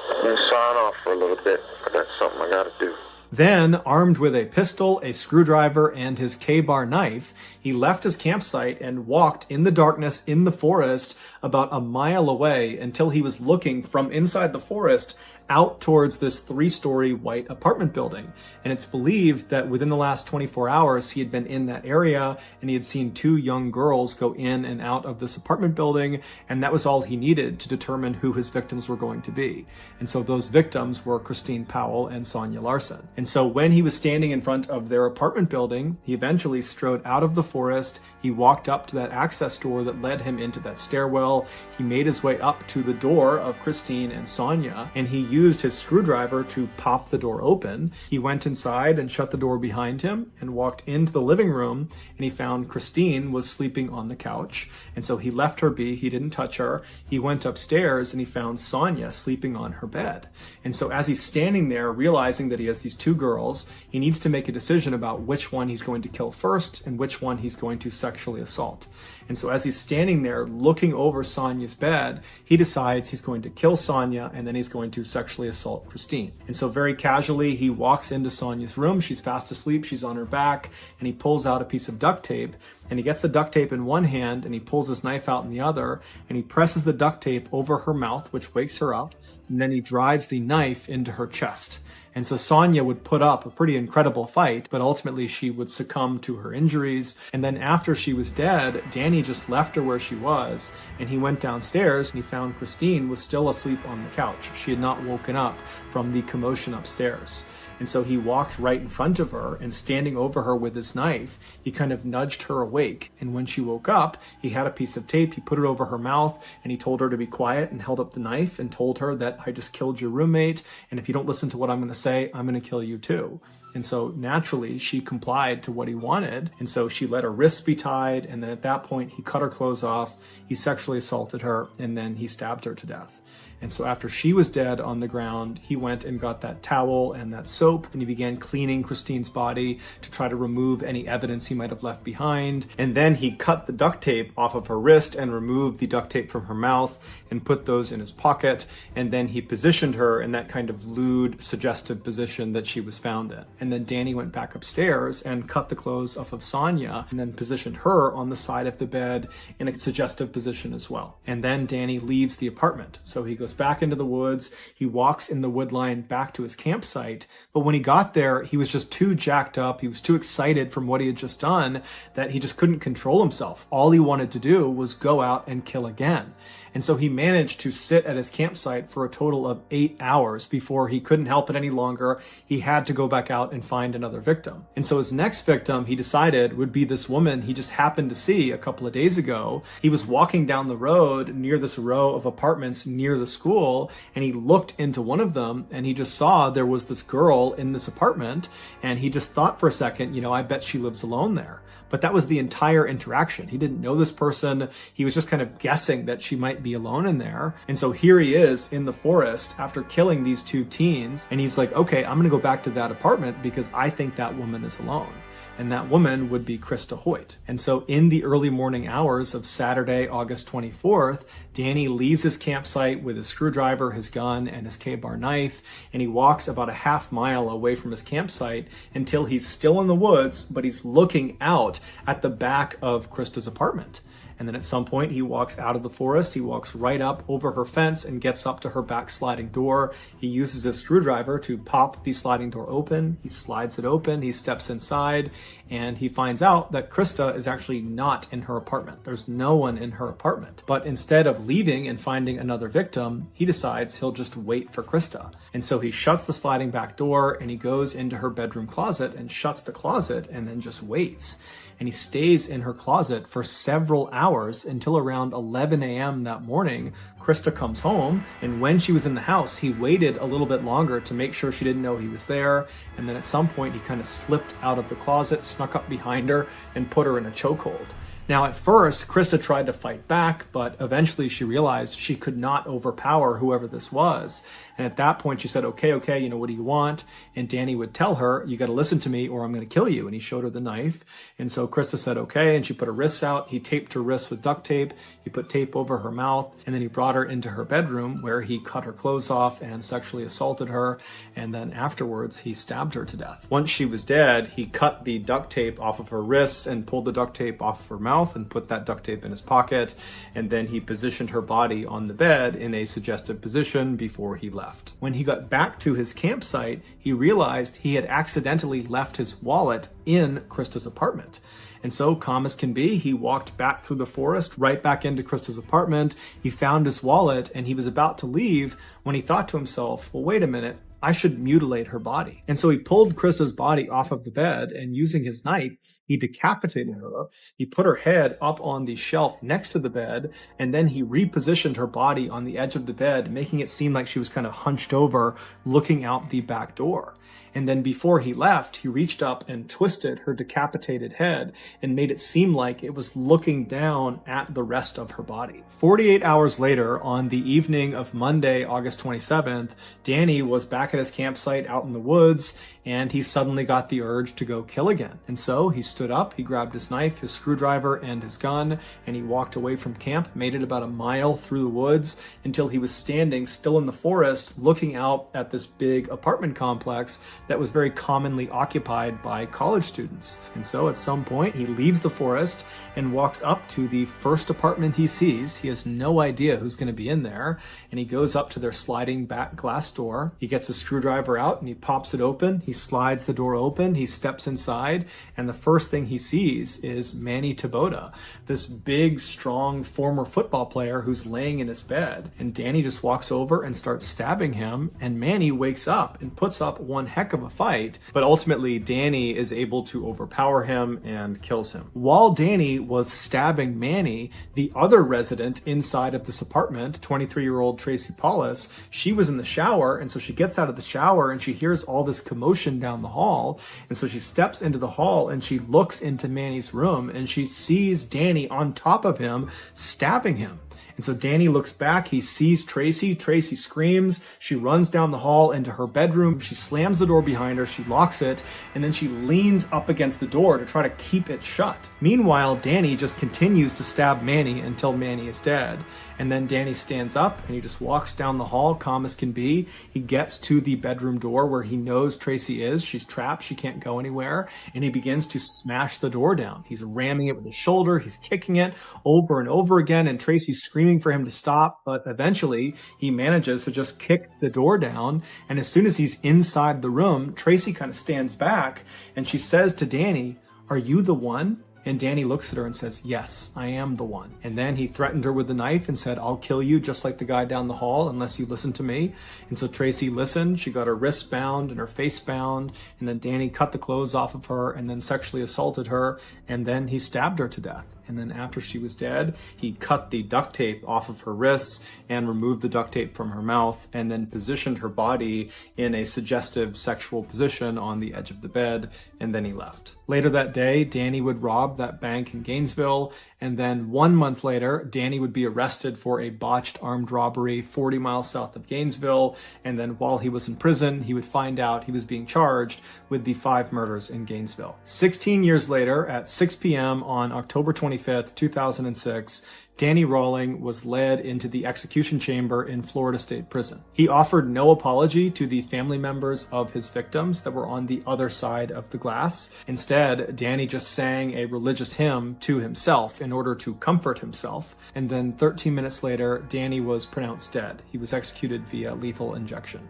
let me sign off for a little bit. That's something I gotta do. Then, armed with a pistol, a screwdriver, and his K-bar knife, he left his campsite and walked in the darkness in the forest about a mile away until he was looking from inside the forest out towards this 3-story white apartment building. And it's believed that within the last 24 hours, he had been in that area and he had seen 2 young girls go in and out of this apartment building, and that was all he needed to determine who his victims were going to be. And so those victims were Christine Powell and Sonia Larson. And so when he was standing in front of their apartment building, he eventually strode out of the forest. He walked up to that access door that led him into that stairwell. He made his way up to the door of Christine and Sonia, and he used his screwdriver to pop the door open. He went inside and shut the door behind him and walked into the living room, and he found Christine was sleeping on the couch. And so he left her be. He didn't touch her. He went upstairs and he found Sonia sleeping on her bed. And so as he's standing there, realizing that he has these 2 girls, he needs to make a decision about which one he's going to kill first and which one he's going to sexually assault. And so as he's standing there looking over Sonia's bed, he decides he's going to kill Sonia and then he's going to sexually assault Christine. And so very casually, he walks into Sonia's room. She's fast asleep. She's on her back, and he pulls out a piece of duct tape, and he gets the duct tape in one hand and he pulls his knife out in the other, and he presses the duct tape over her mouth, which wakes her up, and then he drives the knife into her chest. And so Sonia would put up a pretty incredible fight, but ultimately she would succumb to her injuries. And then after she was dead, Danny just left her where she was, and he went downstairs and he found Christine was still asleep on the couch. She had not woken up from the commotion upstairs. And so he walked right in front of her, and standing over her with his knife, he kind of nudged her awake. And when she woke up, he had a piece of tape, he put it over her mouth, and he told her to be quiet and held up the knife and told her that I just killed your roommate, and if you don't listen to what I'm going to say, I'm going to kill you too. And so naturally, she complied to what he wanted. And so she let her wrists be tied. And then at that point, he cut her clothes off. He sexually assaulted her, and then he stabbed her to death. And so after she was dead on the ground, he went and got that towel and that soap, and he began cleaning Christine's body to try to remove any evidence he might have left behind. And then he cut the duct tape off of her wrist and removed the duct tape from her mouth and put those in his pocket. And then he positioned her in that kind of lewd, suggestive position that she was found in. And then Danny went back upstairs and cut the clothes off of Sonia and then positioned her on the side of the bed in a suggestive position as well. And then Danny leaves the apartment. So he goes back into the woods. He walks in the wood line back to his campsite. But when he got there, he was just too jacked up. He was too excited from what he had just done that he just couldn't control himself. All he wanted to do was go out and kill again. And so he managed to sit at his campsite for a total of 8 hours before he couldn't help it any longer. He had to go back out and find another victim. And so his next victim, he decided, would be this woman he just happened to see a couple of days ago. He was walking down the road near this row of apartments near the school, and he looked into one of them, and he just saw there was this girl in this apartment, and he just thought for a second, I bet she lives alone there. But that was the entire interaction. He didn't know this person. He was just kind of guessing that she might be alone in there. And so here he is in the forest after killing these two teens. And he's like, okay, I'm going to go back to that apartment because I think that woman is alone. And that woman would be Krista Hoyt. And so in the early morning hours of Saturday, August 24th, Danny leaves his campsite with his screwdriver, his gun, and his K-bar knife, and he walks about a half mile away from his campsite until he's still in the woods, but he's looking out at the back of Krista's apartment. And then at some point, he walks out of the forest, he walks right up over her fence and gets up to her back sliding door. He uses his screwdriver to pop the sliding door open. He slides it open, he steps inside, and he finds out that Krista is actually not in her apartment. There's no one in her apartment. But instead of leaving and finding another victim, he decides he'll just wait for Krista. And so he shuts the sliding back door and he goes into her bedroom closet and shuts the closet and then just waits. And he stays in her closet for several hours until around 11 a.m. that morning. Krista comes home, and when she was in the house, he waited a little bit longer to make sure she didn't know he was there. And then at some point, he kind of slipped out of the closet, snuck up behind her, and put her in a chokehold. Now, at first, Krista tried to fight back, but eventually she realized she could not overpower whoever this was. And at that point, she said, okay, what do you want? And Danny would tell her, you got to listen to me or I'm going to kill you. And he showed her the knife. And so Krista said, okay. And she put her wrists out. He taped her wrists with duct tape. He put tape over her mouth. And then he brought her into her bedroom where he cut her clothes off and sexually assaulted her. And then afterwards, he stabbed her to death. Once she was dead, he cut the duct tape off of her wrists and pulled the duct tape off of her mouth and put that duct tape in his pocket. And then he positioned her body on the bed in a suggestive position before he left. When he got back to his campsite, he realized he had accidentally left his wallet in Krista's apartment. And so, calm as can be, he walked back through the forest, right back into Krista's apartment. He found his wallet and he was about to leave when he thought to himself, well, wait a minute, I should mutilate her body. And so he pulled Krista's body off of the bed and using his knife, he decapitated her. He put her head up on the shelf next to the bed, and then he repositioned her body on the edge of the bed, making it seem like she was kind of hunched over, looking out the back door. And then before he left, he reached up and twisted her decapitated head and made it seem like it was looking down at the rest of her body. 48 hours later, on the evening of Monday, August 27th, Danny was back at his campsite out in the woods, and he suddenly got the urge to go kill again. And so he stood up, he grabbed his knife, his screwdriver, and his gun, and he walked away from camp, made it about a mile through the woods until he was standing still in the forest, looking out at this big apartment complex that was very commonly occupied by college students. And so at some point, he leaves the forest and walks up to the first apartment he sees. He has no idea who's going to be in there. And he goes up to their sliding back glass door. He gets a screwdriver out and he pops it open. He He slides the door open, he steps inside, and the first thing he sees is Manny Taboda, this big, strong former football player who's laying in his bed. And Danny just walks over and starts stabbing him, and Manny wakes up and puts up one heck of a fight, but ultimately Danny is able to overpower him and kills him. While Danny was stabbing Manny, the other resident inside of this apartment, 23-year-old Tracy Paulus, she was in the shower, and so she gets out of the shower and she hears all this commotion down the hall, and so she steps into the hall and she looks into Manny's room and she sees Danny on top of him stabbing him. And so Danny looks back, he sees Tracy, Tracy screams, she runs down the hall into her bedroom, she slams the door behind her, she locks it, and then she leans up against the door to try to keep it shut. Meanwhile, Danny just continues to stab Manny until Manny is dead. And then Danny stands up and he just walks down the hall, calm as can be. He gets to the bedroom door where he knows Tracy is. She's trapped, she can't go anywhere, and he begins to smash the door down. He's ramming it with his shoulder, he's kicking it over and over again, and Tracy's screaming for him to stop, but eventually he manages to just kick the door down. And as soon as he's inside the room, Tracy kind of stands back and she says to Danny, "Are you the one?" And Danny looks at her and says, "Yes, I am the one." And then he threatened her with the knife and said, "I'll kill you just like the guy down the hall unless you listen to me." And so Tracy listened. She got her wrists bound and her face bound. And then Danny cut the clothes off of her and then sexually assaulted her. And then he stabbed her to death. And then after she was dead, he cut the duct tape off of her wrists and removed the duct tape from her mouth and then positioned her body in a suggestive sexual position on the edge of the bed, and then he left. Later that day, Danny would rob that bank in Gainesville, and then 1 month later, Danny would be arrested for a botched armed robbery 40 miles south of Gainesville, and then while he was in prison, he would find out he was being charged with the 5 murders in Gainesville. 16 years later, at 6 p.m. on October 25th, 2006, Danny Rawling was led into the execution chamber in Florida State Prison. He offered no apology to the family members of his victims that were on the other side of the glass. Instead, Danny just sang a religious hymn to himself in order to comfort himself. And then 13 minutes later, Danny was pronounced dead. He was executed via lethal injection.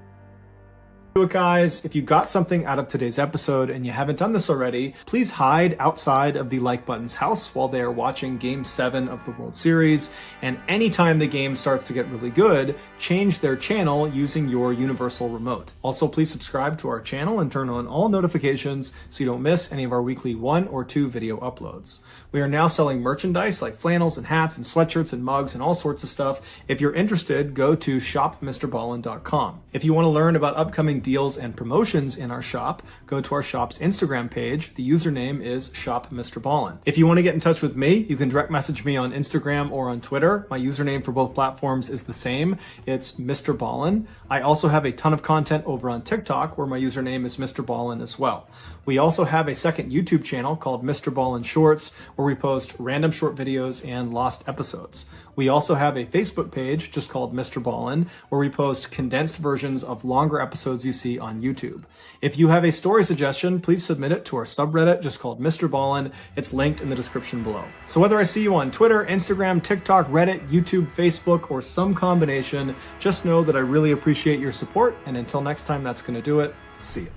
Guys, if you got something out of today's episode and you haven't done this already, please hide outside of the like button's house while they are watching Game 7 of the World Series, and anytime the game starts to get really good, change their channel using your universal remote. Also, please subscribe to our channel and turn on all notifications so you don't miss any of our weekly 1 or 2 video uploads. We are now selling merchandise like flannels and hats and sweatshirts and mugs and all sorts of stuff. If you're interested, go to shopmrballen.com. If you want to learn about upcoming deals and promotions in our shop, go to our shop's Instagram page. The username is shopmrballen. If you want to get in touch with me, you can direct message me on Instagram or on Twitter. My username for both platforms is the same. It's MrBallen. I also have a ton of content over on TikTok where my username is MrBallen as well. We also have a second YouTube channel called MrBallen Shorts where we post random short videos and lost episodes. We also have a Facebook page just called MrBallen where we post condensed versions of longer episodes you see on YouTube. If you have a story suggestion, please submit it to our subreddit just called MrBallen. It's linked in the description below. So whether I see you on Twitter, Instagram, TikTok, Reddit, YouTube, Facebook, or some combination, just know that I really appreciate your support. And until next time, that's going to do it. See ya.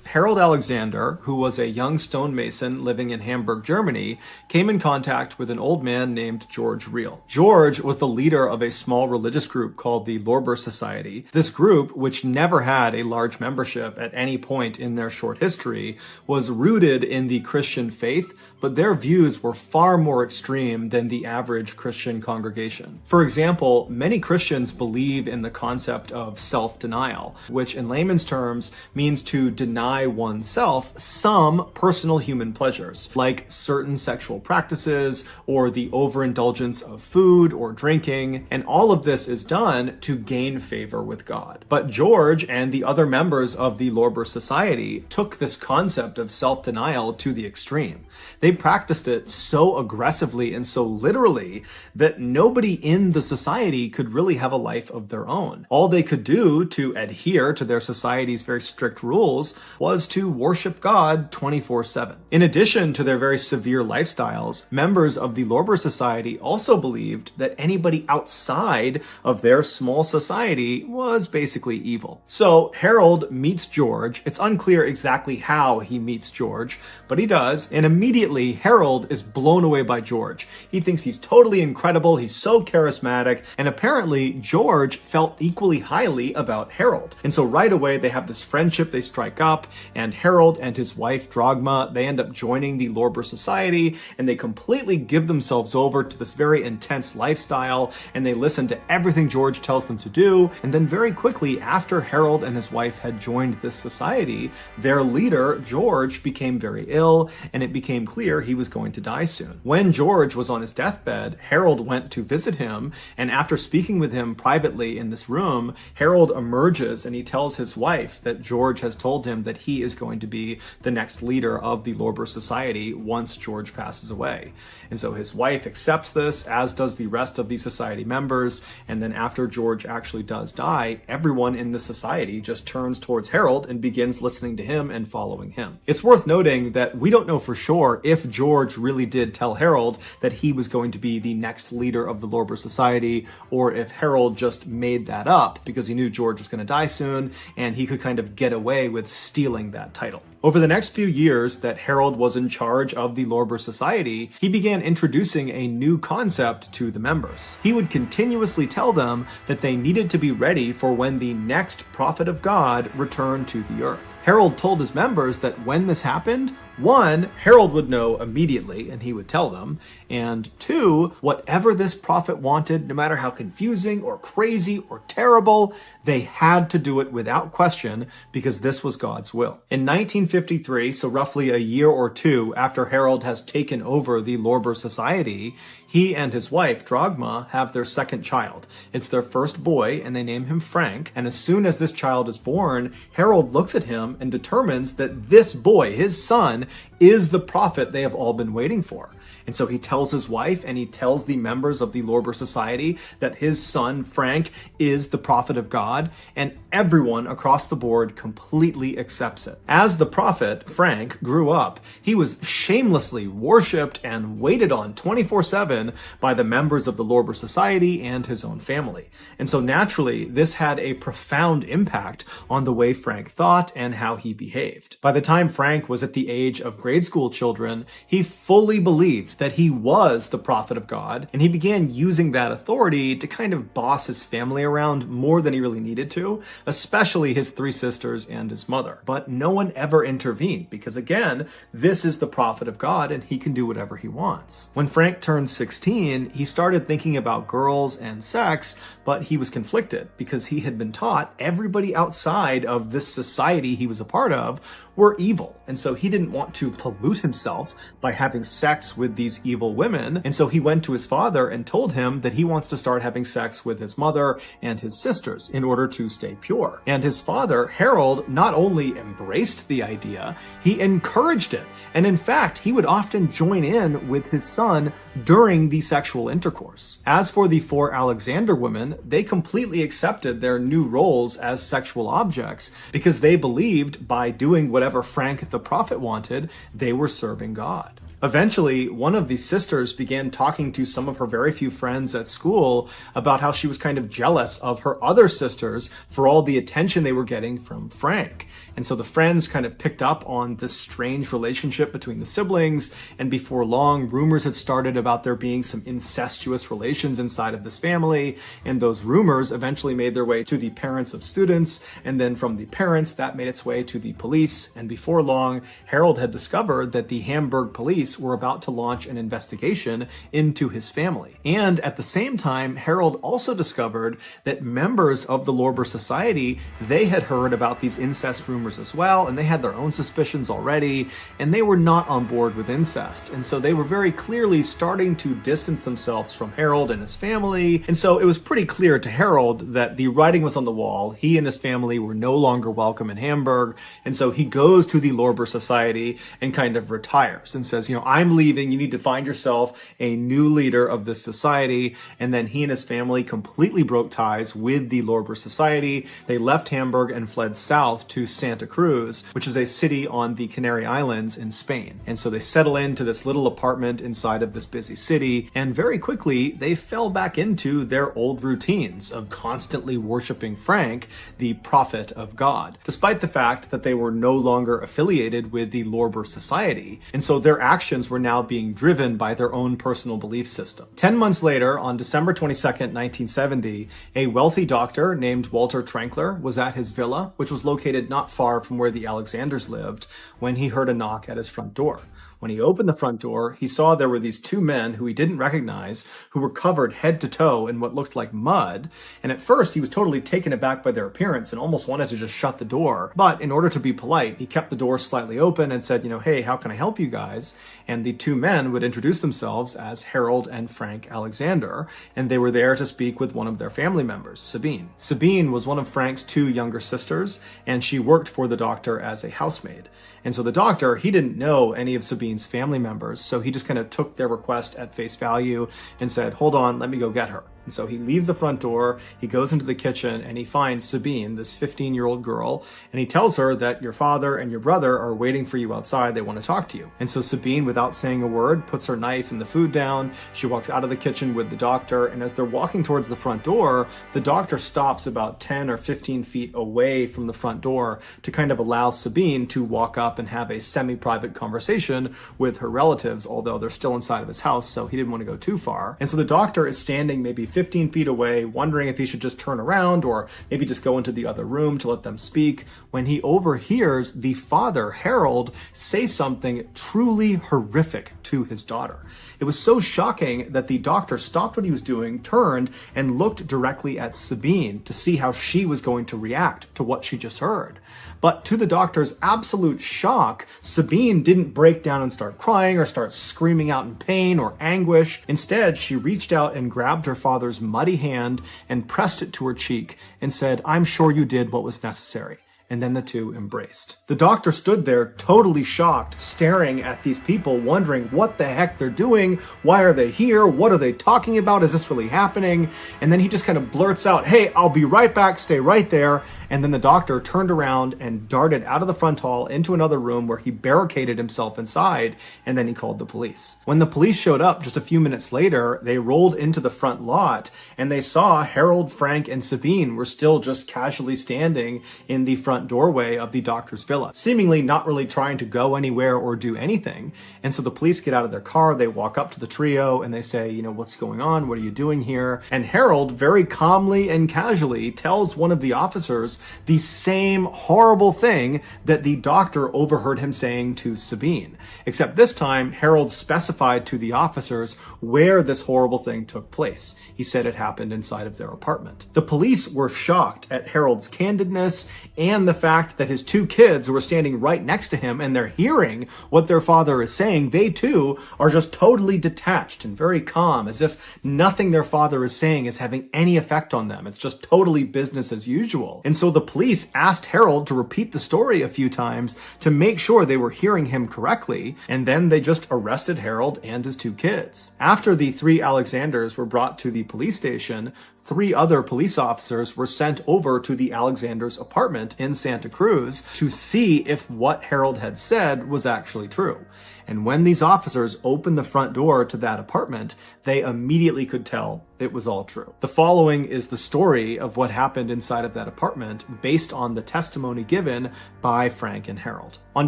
Harold Alexander, who was a young stonemason living in Hamburg, Germany, came in contact with an old man named George Reel. George was the leader of a small religious group called the Lorber Society. This group, which never had a large membership at any point in their short history, was rooted in the Christian faith, but their views were far more extreme than the average Christian congregation. For example, many Christians believe in the concept of self-denial, which in layman's terms means to deny oneself some personal human pleasures, like certain sexual practices or the overindulgence of food or drinking, and all of this is done to gain favor with God. But George and the other members of the Lorber Society took this concept of self-denial to the extreme. They practiced it so aggressively and so literally that nobody in the society could really have a life of their own. All they could do to adhere to their society's very strict rules rules was to worship God 24/7. In addition to their very severe lifestyles, members of the Lorber Society also believed that anybody outside of their small society was basically evil. So Harold meets George. It's unclear exactly how he meets George, but he does, and immediately Harold is blown away by George. He thinks he's totally incredible, he's so charismatic, and apparently George felt equally highly about Harold. And so right away they have this friendship, they strike up, and Harold and his wife Drogma, they end up joining the Lorber Society, and they completely give themselves over to this very intense lifestyle, and they listen to everything George tells them to do. And then very quickly after Harold and his wife had joined this society, their leader, George, became very ill, and it became clear he was going to die soon. When George was on his deathbed, Harold went to visit him, and after speaking with him privately in this room, Harold emerges and he tells his wife that George has told him that he is going to be the next leader of the Lorber Society once George passes away. And so his wife accepts this, as does the rest of the society members, and then after George actually does die, everyone in the society just turns towards Harold and begins listening to him and following him. It's worth noting that we don't know for sure if George really did tell Harold that he was going to be the next leader of the Lorber Society, or if Harold just made that up because he knew George was going to die soon and he could kind of get away with stealing that title. Over the next few years that Harold was in charge of the Lorber Society, he began introducing a new concept to the members. He would continuously tell them that they needed to be ready for when the next prophet of God returned to the earth. Harold told his members that when this happened, 1, Harold would know immediately and he would tell them, and 2, whatever this prophet wanted, no matter how confusing or crazy or terrible, they had to do it without question because this was God's will. In 1953, so roughly a year or two after Harold has taken over the Lorber Society, he and his wife, Drogma, have their second child. It's their first boy, and they name him Frank. And as soon as this child is born, Harold looks at him and determines that this boy, his son, is the prophet they have all been waiting for. And so he tells his wife and he tells the members of the Lorber Society that his son, Frank, is the prophet of God, and everyone across the board completely accepts it. As the prophet, Frank, grew up, he was shamelessly worshipped and waited on 24/7 by the members of the Lorber Society and his own family. And so naturally, this had a profound impact on the way Frank thought and how he behaved. By the time Frank was at the age of grade school children, he fully believed that he was the prophet of God, and he began using that authority to kind of boss his family around more than he really needed to, especially his 3 sisters and his mother. But no one ever intervened because, again, this is the prophet of God and he can do whatever he wants. When Frank turned 16, he started thinking about girls and sex, but he was conflicted because he had been taught everybody outside of this society he was a part of were evil. And so he didn't want to pollute himself by having sex with these evil women. And so he went to his father and told him that he wants to start having sex with his mother and his sisters in order to stay pure. And his father, Harold, not only embraced the idea, he encouraged it. And in fact, he would often join in with his son during the sexual intercourse. As for the 4 Alexander women, they completely accepted their new roles as sexual objects because they believed by doing whatever Frank the prophet wanted, they were serving God. Eventually, one of these sisters began talking to some of her very few friends at school about how she was kind of jealous of her other sisters for all the attention they were getting from Frank. And so the friends kind of picked up on this strange relationship between the siblings, and before long, rumors had started about there being some incestuous relations inside of this family, and those rumors eventually made their way to the parents of students, and then from the parents, that made its way to the police, and before long, Harold had discovered that the Hamburg police were about to launch an investigation into his family. And at the same time, Harold also discovered that members of the Lorber Society, they had heard about these incest rumors as well, and they had their own suspicions already, and they were not on board with incest. And so they were very clearly starting to distance themselves from Harold and his family. And so it was pretty clear to Harold that the writing was on the wall. He and his family were no longer welcome in Hamburg. And so he goes to the Lorber Society and kind of retires and says, I'm leaving. You need to find yourself a new leader of this society. And then he and his family completely broke ties with the Lorber Society. They left Hamburg and fled south to Santa Cruz, which is a city on the Canary Islands in Spain. And so they settle into this little apartment inside of this busy city. And very quickly, they fell back into their old routines of constantly worshiping Frank, the prophet of God, despite the fact that they were no longer affiliated with the Lorber Society. And so their actions were now being driven by their own personal belief system. 10 months later, on December 22nd, 1970, a wealthy doctor named Walter Trankler was at his villa, which was located not far from where the Alexanders lived, when he heard a knock at his front door. When he opened the front door, he saw there were these two men who he didn't recognize, who were covered head to toe in what looked like mud. And at first, he was totally taken aback by their appearance and almost wanted to just shut the door. But in order to be polite, he kept the door slightly open and said, hey, how can I help you guys? And the two men would introduce themselves as Harold and Frank Alexander, and they were there to speak with one of their family members, Sabine. Sabine was one of Frank's two younger sisters, and she worked for the doctor as a housemaid. And so the doctor, he didn't know any of Sabine's family members, so he just kind of took their request at face value and said, hold on, let me go get her. And so he leaves the front door, he goes into the kitchen, and he finds Sabine, this 15-year-old girl, and he tells her that your father and your brother are waiting for you outside. They want to talk to you. And so Sabine, without saying a word, puts her knife and the food down. She walks out of the kitchen with the doctor, and as they're walking towards the front door, the doctor stops about 10 or 15 feet away from the front door to kind of allow Sabine to walk up and have a semi-private conversation with her relatives, although they're still inside of his house, so he didn't want to go too far. And so the doctor is standing maybe 15 feet away, wondering if he should just turn around or maybe just go into the other room to let them speak, when he overhears the father, Harold, say something truly horrific to his daughter. It was so shocking that the doctor stopped what he was doing, turned, and looked directly at Sabine to see how she was going to react to what she just heard. But to the doctor's absolute shock, Sabine didn't break down and start crying or start screaming out in pain or anguish. Instead, she reached out and grabbed her father's muddy hand and pressed it to her cheek and said, "I'm sure you did what was necessary." And then the two embraced. The doctor stood there totally shocked, staring at these people, wondering what the heck they're doing. Why are they here? What are they talking about? Is this really happening? And then he just kind of blurts out, "Hey, I'll be right back. Stay right there." And then the doctor turned around and darted out of the front hall into another room where he barricaded himself inside, and then he called the police. When the police showed up just a few minutes later, they rolled into the front lot, and they saw Harold, Frank, and Sabine were still just casually standing in the front doorway of the doctor's villa, seemingly not really trying to go anywhere or do anything. And so the police get out of their car, they walk up to the trio, and they say, "What's going on? What are you doing here?" And Harold, very calmly and casually, tells one of the officers the same horrible thing that the doctor overheard him saying to Sabine. Except this time, Harold specified to the officers where this horrible thing took place. He said it happened inside of their apartment. The police were shocked at Harold's candidness and the fact that his two kids who were standing right next to him and they're hearing what their father is saying. They too are just totally detached and very calm, as if nothing their father is saying is having any effect on them. It's just totally business as usual. And so the police asked Harold to repeat the story a few times to make sure they were hearing him correctly, and then they just arrested Harold and his two kids. After the three Alexanders were brought to the police station, 3 other police officers were sent over to the Alexanders' apartment in Santa Cruz to see if what Harold had said was actually true. And when these officers opened the front door to that apartment, they immediately could tell it was all true. The following is the story of what happened inside of that apartment based on the testimony given by Frank and Harold. On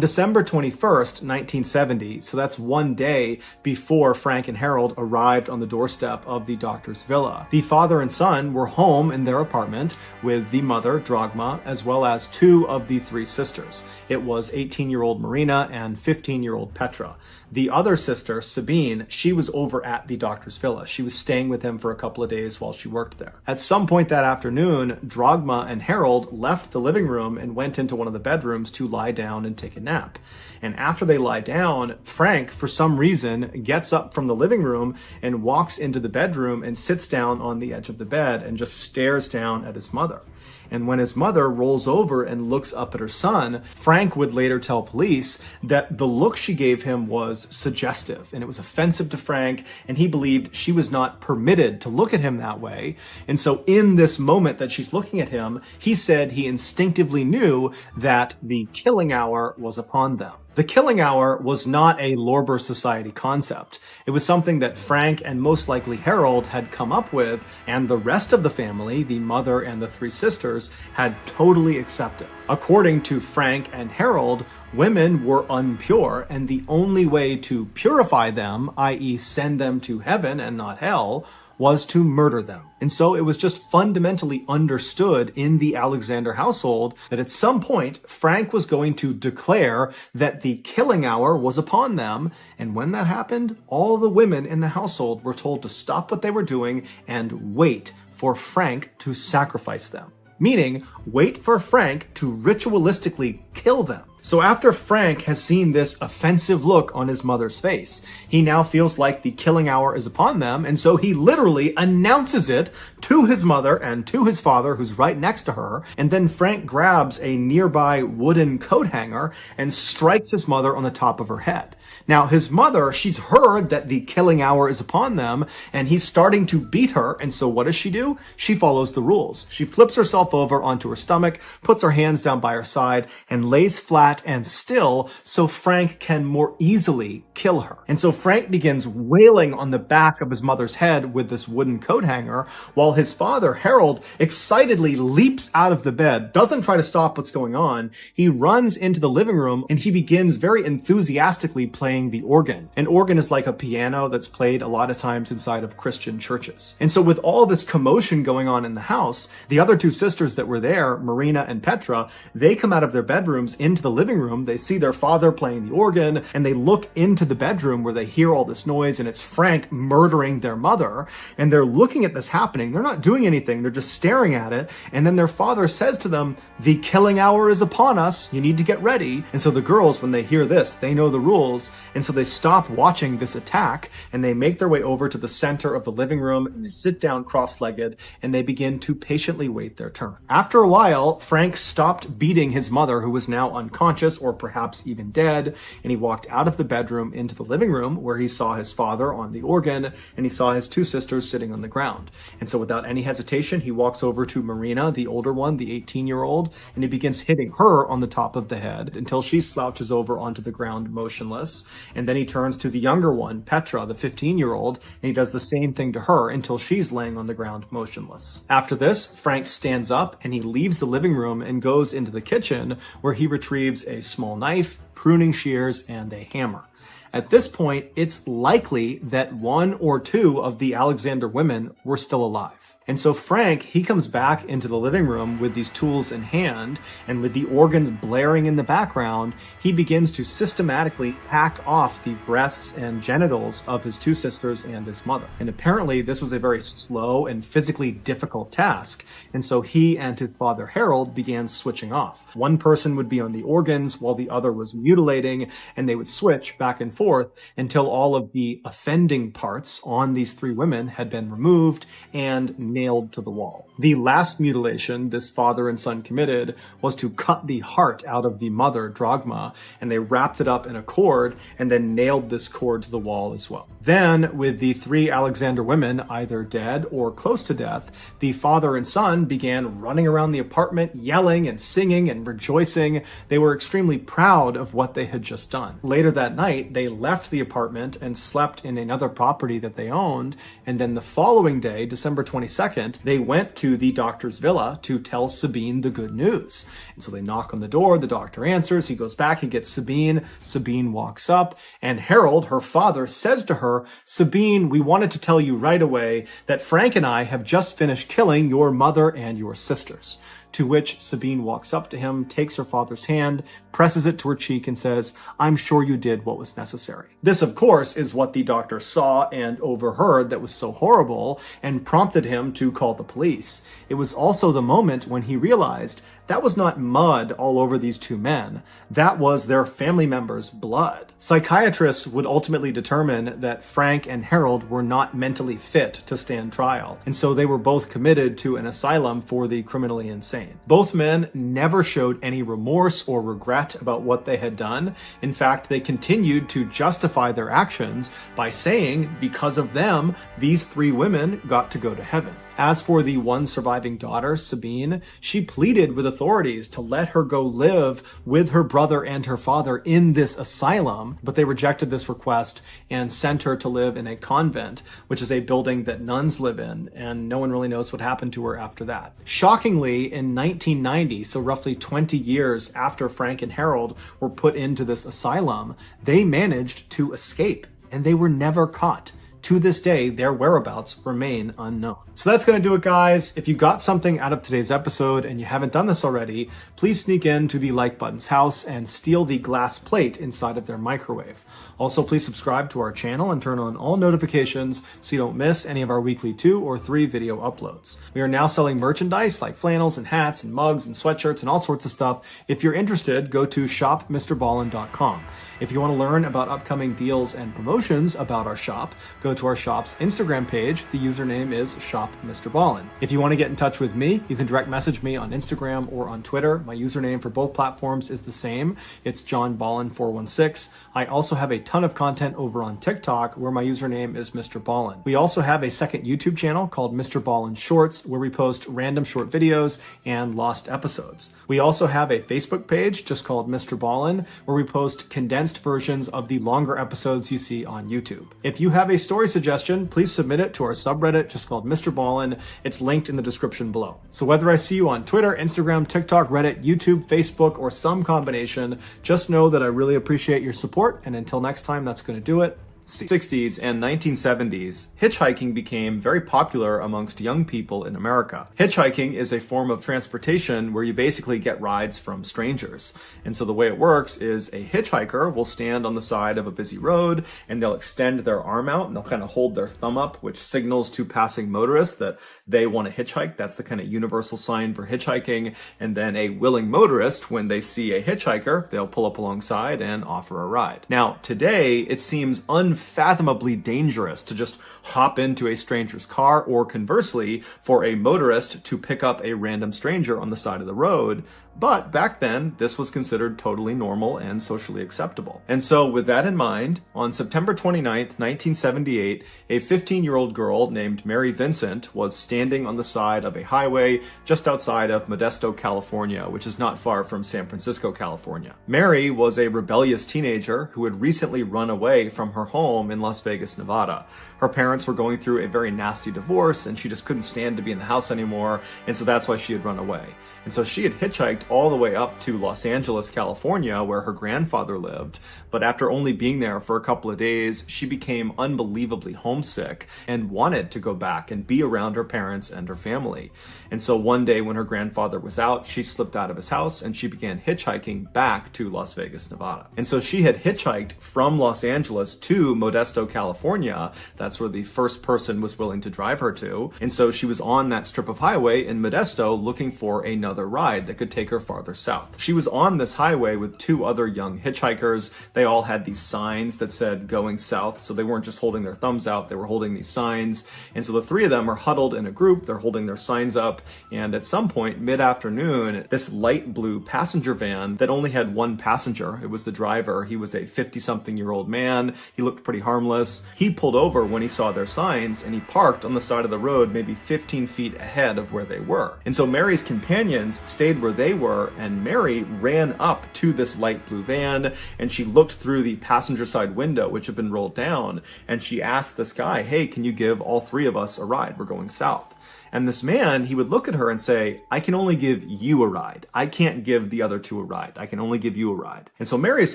December 21st, 1970, so that's one day before Frank and Harold arrived on the doorstep of the doctor's villa, the father and son were home in their apartment with the mother, Dragma, as well as 2 of the 3 sisters. It was 18-year-old Marina and 15-year-old Petra. The other sister, Sabine, she was over at the doctor's villa. She was staying with him for a couple couple of days while she worked there. At some point that afternoon, Drogma and Harold left the living room and went into one of the bedrooms to lie down and take a nap. And after they lie down, Frank, for some reason, gets up from the living room and walks into the bedroom and sits down on the edge of the bed and just stares down at his mother. And when his mother rolls over and looks up at her son, Frank would later tell police that the look she gave him was suggestive and it was offensive to Frank, and he believed she was not permitted to look at him that way. And so in this moment that she's looking at him, he said he instinctively knew that the killing hour was upon them. The killing hour was not a Lorber Society concept. It was something that Frank and most likely Harold had come up with, and the rest of the family, the mother and the three sisters, had totally accepted. According to Frank and Harold, women were impure, and the only way to purify them, i.e. send them to heaven and not hell, was to murder them. And so it was just fundamentally understood in the Alexander household that at some point, Frank was going to declare that the killing hour was upon them. And when that happened, all the women in the household were told to stop what they were doing and wait for Frank to sacrifice them. Meaning, wait for Frank to ritualistically kill them. So after Frank has seen this offensive look on his mother's face, he now feels like the killing hour is upon them, and so he literally announces it to his mother and to his father, who's right next to her, and then Frank grabs a nearby wooden coat hanger and strikes his mother on the top of her head. Now, his mother, she's heard that the killing hour is upon them, and he's starting to beat her, and so what does she do? She follows the rules. She flips herself over onto her stomach, puts her hands down by her side, and lays flat and still so Frank can more easily kill her. And so Frank begins wailing on the back of his mother's head with this wooden coat hanger, while his father, Harold, excitedly leaps out of the bed, doesn't try to stop what's going on. He runs into the living room and he begins very enthusiastically playing the organ. An organ is like a piano that's played a lot of times inside of Christian churches. And so with all this commotion going on in the house, the other two sisters that were there, Marina and Petra, they come out of their bedrooms into the living room. They see their father playing the organ, and they look into the bedroom where they hear all this noise, and it's Frank murdering their mother. And they're looking at this happening. They're not doing anything. They're just staring at it. And then their father says to them, "The killing hour is upon us. You need to get ready." And so the girls, when they hear this, they know the rules. And so they stop watching this attack, and they make their way over to the center of the living room, and they sit down cross-legged, and they begin to patiently wait their turn. After a while, Frank stopped beating his mother, who was now unconscious or perhaps even dead, and he walked out of the bedroom into the living room where he saw his father on the organ and he saw his two sisters sitting on the ground. And so without any hesitation, he walks over to Marina, the older one, the 18-year-old, and he begins hitting her on the top of the head until she slouches over onto the ground motionless. And then he turns to the younger one, Petra, the 15-year-old, and he does the same thing to her until she's laying on the ground motionless. After this, Frank stands up and he leaves the living room and goes into the kitchen where he retrieves a small knife, pruning shears, and a hammer. At this point, it's likely that one or two of the Alexander women were still alive. And so Frank, he comes back into the living room with these tools in hand, and with the organs blaring in the background, he begins to systematically hack off the breasts and genitals of his two sisters and his mother. And apparently this was a very slow and physically difficult task, and so he and his father Harold began switching off. One person would be on the organs while the other was mutilating, and they would switch back and forth until all of the offending parts on these three women had been removed and nailed to the wall. The last mutilation this father and son committed was to cut the heart out of the mother, Drogma, and they wrapped it up in a cord and then nailed this cord to the wall as well. Then, with the three Alexander women either dead or close to death, the father and son began running around the apartment, yelling and singing and rejoicing. They were extremely proud of what they had just done. Later that night, they left the apartment and slept in another property that they owned, and then the following day, December 22nd, they went to the doctor's villa to tell Sabine the good news. And so they knock on the door, the doctor answers, he goes back, he gets Sabine, Sabine walks up, and Harold, her father, says to her, her, "Sabine, we wanted to tell you right away that Frank and I have just finished killing your mother and your sisters." To which Sabine walks up to him, takes her father's hand, presses it to her cheek, and says, "I'm sure you did what was necessary." This, of course, is what the doctor saw and overheard that was so horrible and prompted him to call the police. It was also the moment when he realized that was not mud all over these two men. That was their family members' blood. Psychiatrists would ultimately determine that Frank and Harold were not mentally fit to stand trial, and so they were both committed to an asylum for the criminally insane. Both men never showed any remorse or regret about what they had done. In fact, they continued to justify their actions by saying, because of them, these three women got to go to heaven. As for the one surviving daughter, Sabine, she pleaded with authorities to let her go live with her brother and her father in this asylum, but they rejected this request and sent her to live in a convent, which is a building that nuns live in, and no one really knows what happened to her after that. Shockingly, in 1990, so roughly 20 years after Frank and Harold were put into this asylum, they managed to escape, and they were never caught. To this day, their whereabouts remain unknown. So that's going to do it, guys. If you got something out of today's episode and you haven't done this already, please sneak into the like button's house and steal the glass plate inside of their microwave. Also, please subscribe to our channel and turn on all notifications so you don't miss any of our weekly 2 or 3 video uploads. We are now selling merchandise like flannels and hats and mugs and sweatshirts and all sorts of stuff. If you're interested, go to shopmrballen.com. If you want to learn about upcoming deals and promotions about our shop, go to our shop's Instagram page. The username is shopmrballen. If you want to get in touch with me, you can direct message me on Instagram or on Twitter. My username for both platforms is the same. It's johnballen416. I also have a ton of content over on TikTok where my username is MrBallen. We also have a second YouTube channel called MrBallen Shorts where we post random short videos and lost episodes. We also have a Facebook page just called MrBallen where we post condensed versions of the longer episodes you see on YouTube. If you have a story suggestion, please submit it to our subreddit just called MrBallen. It's linked in the description below. So whether I see you on Twitter, Instagram, TikTok, Reddit, YouTube, Facebook, or some combination, just know that I really appreciate your support. And until next time, that's going to do it. 60s and 1970s, hitchhiking became very popular amongst young people in America. Hitchhiking is a form of transportation where you basically get rides from strangers. And so the way it works is a hitchhiker will stand on the side of a busy road and they'll extend their arm out and they'll kind of hold their thumb up, which signals to passing motorists that they want to hitchhike. That's the kind of universal sign for hitchhiking. And then a willing motorist, when they see a hitchhiker, they'll pull up alongside and offer a ride. Now, today, it seems unfathomably dangerous to just hop into a stranger's car, or conversely, for a motorist to pick up a random stranger on the side of the road. But back then, this was considered totally normal and socially acceptable. And so with that in mind, on September 29th, 1978, a 15-year-old girl named Mary Vincent was standing on the side of a highway just outside of Modesto, California, which is not far from San Francisco, California. Mary was a rebellious teenager who had recently run away from her home in Las Vegas, Nevada. Her parents were going through a very nasty divorce and she just couldn't stand to be in the house anymore, and so that's why she had run away. And so she had hitchhiked all the way up to Los Angeles, California, where her grandfather lived. But after only being there for a couple of days, she became unbelievably homesick and wanted to go back and be around her parents and her family. And so one day when her grandfather was out, she slipped out of his house and she began hitchhiking back to Las Vegas, Nevada. And so she had hitchhiked from Los Angeles to Modesto, California. That's where the first person was willing to drive her to. And so she was on that strip of highway in Modesto looking for another ride that could take her farther south. She was on this highway with 2 other young hitchhikers. They all had these signs that said going south, so they weren't just holding their thumbs out, they were holding these signs. And so the 3 of them are huddled in a group, they're holding their signs up, and at some point mid-afternoon, this light blue passenger van that only had 1 passenger, it was the driver, he was a 50-something-year-old man, he looked pretty harmless. He pulled over when he saw their signs and he parked on the side of the road maybe 15 feet ahead of where they were. And so Mary's companions stayed where they were, and Mary ran up to this light blue van and she looked through the passenger side window, which had been rolled down, and she asked this guy, "Hey, can you give all 3 of us a ride? We're going south." And this man, he would look at her and say, I can only give you a ride. I can't give the other two a ride. I can only give you a ride. And so Mary is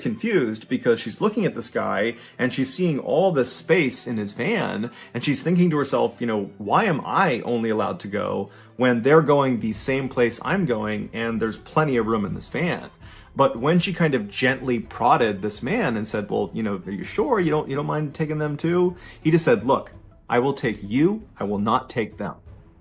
confused because she's looking at this guy and she's seeing all this space in his van. And she's thinking to herself, why am I only allowed to go when they're going the same place I'm going and there's plenty of room in this van? But when she kind of gently prodded this man and said, well, are you sure you don't mind taking them too? He just said, look, I will take you. I will not take them.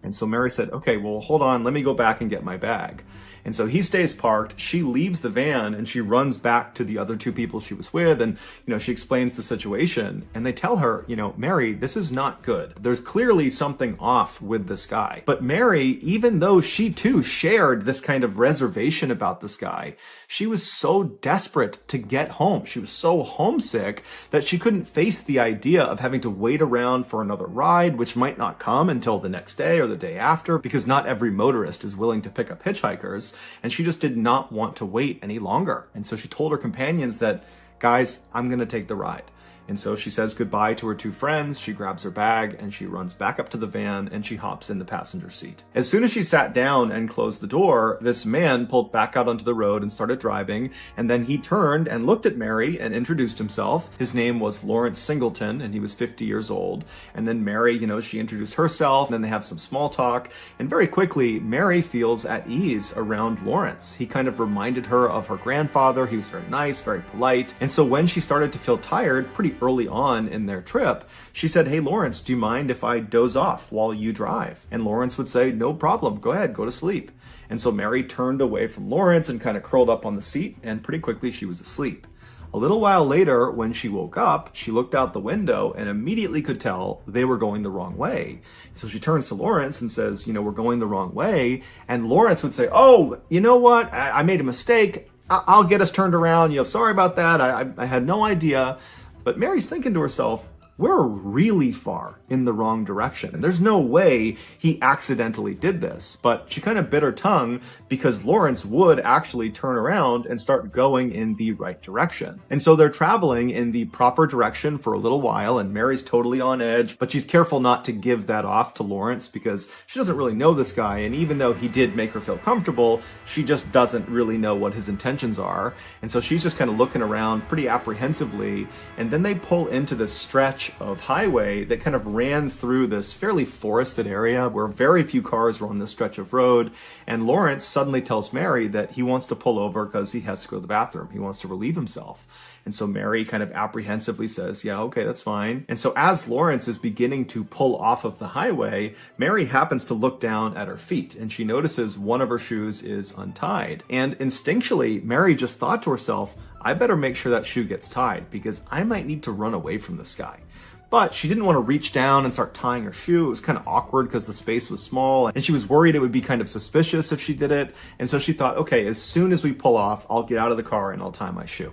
And so Mary said, okay, well, hold on. Let me go back and get my bag. And so he stays parked. She leaves the van and she runs back to the other two people she was with. And, she explains the situation and they tell her, Mary, this is not good. There's clearly something off with this guy. But Mary, even though she too shared this kind of reservation about this guy, she was so desperate to get home. She was so homesick that she couldn't face the idea of having to wait around for another ride, which might not come until the next day or the day after, because not every motorist is willing to pick up hitchhikers. And she just did not want to wait any longer. And so she told her companions that, guys, I'm going to take the ride. And so she says goodbye to her two friends, she grabs her bag, and she runs back up to the van, and she hops in the passenger seat. As soon as she sat down and closed the door, this man pulled back out onto the road and started driving, and then he turned and looked at Mary and introduced himself. His name was Lawrence Singleton, and he was 50 years old. And then Mary, she introduced herself, and then they have some small talk, and very quickly, Mary feels at ease around Lawrence. He kind of reminded her of her grandfather. He was very nice, very polite. And so when she started to feel tired, pretty early on in their trip, she said, hey, Lawrence, do you mind if I doze off while you drive? And Lawrence would say, no problem, go ahead, go to sleep. And so Mary turned away from Lawrence and kind of curled up on the seat, and pretty quickly she was asleep. A little while later, when she woke up, she looked out the window and immediately could tell they were going the wrong way. So she turns to Lawrence and says, we're going the wrong way. And Lawrence would say, oh, you know what? I made a mistake. I'll get us turned around. Sorry about that. I had no idea. But Mary's thinking to herself, we're really far in the wrong direction. And there's no way he accidentally did this. But she kind of bit her tongue because Lawrence would actually turn around and start going in the right direction. And so they're traveling in the proper direction for a little while, and Mary's totally on edge, but she's careful not to give that off to Lawrence because she doesn't really know this guy. And even though he did make her feel comfortable, she just doesn't really know what his intentions are. And so she's just kind of looking around pretty apprehensively. And then they pull into this stretch of highway that kind of ran through this fairly forested area where very few cars were on this stretch of road. And Lawrence suddenly tells Mary that he wants to pull over because he has to go to the bathroom. He wants to relieve himself. And so Mary kind of apprehensively says, yeah, okay, that's fine. And so as Lawrence is beginning to pull off of the highway, Mary happens to look down at her feet and she notices one of her shoes is untied. And instinctually, Mary just thought to herself, I better make sure that shoe gets tied because I might need to run away from this guy. But she didn't want to reach down and start tying her shoe. It was kind of awkward because the space was small and she was worried it would be kind of suspicious if she did it. And so she thought, okay, as soon as we pull off, I'll get out of the car and I'll tie my shoe.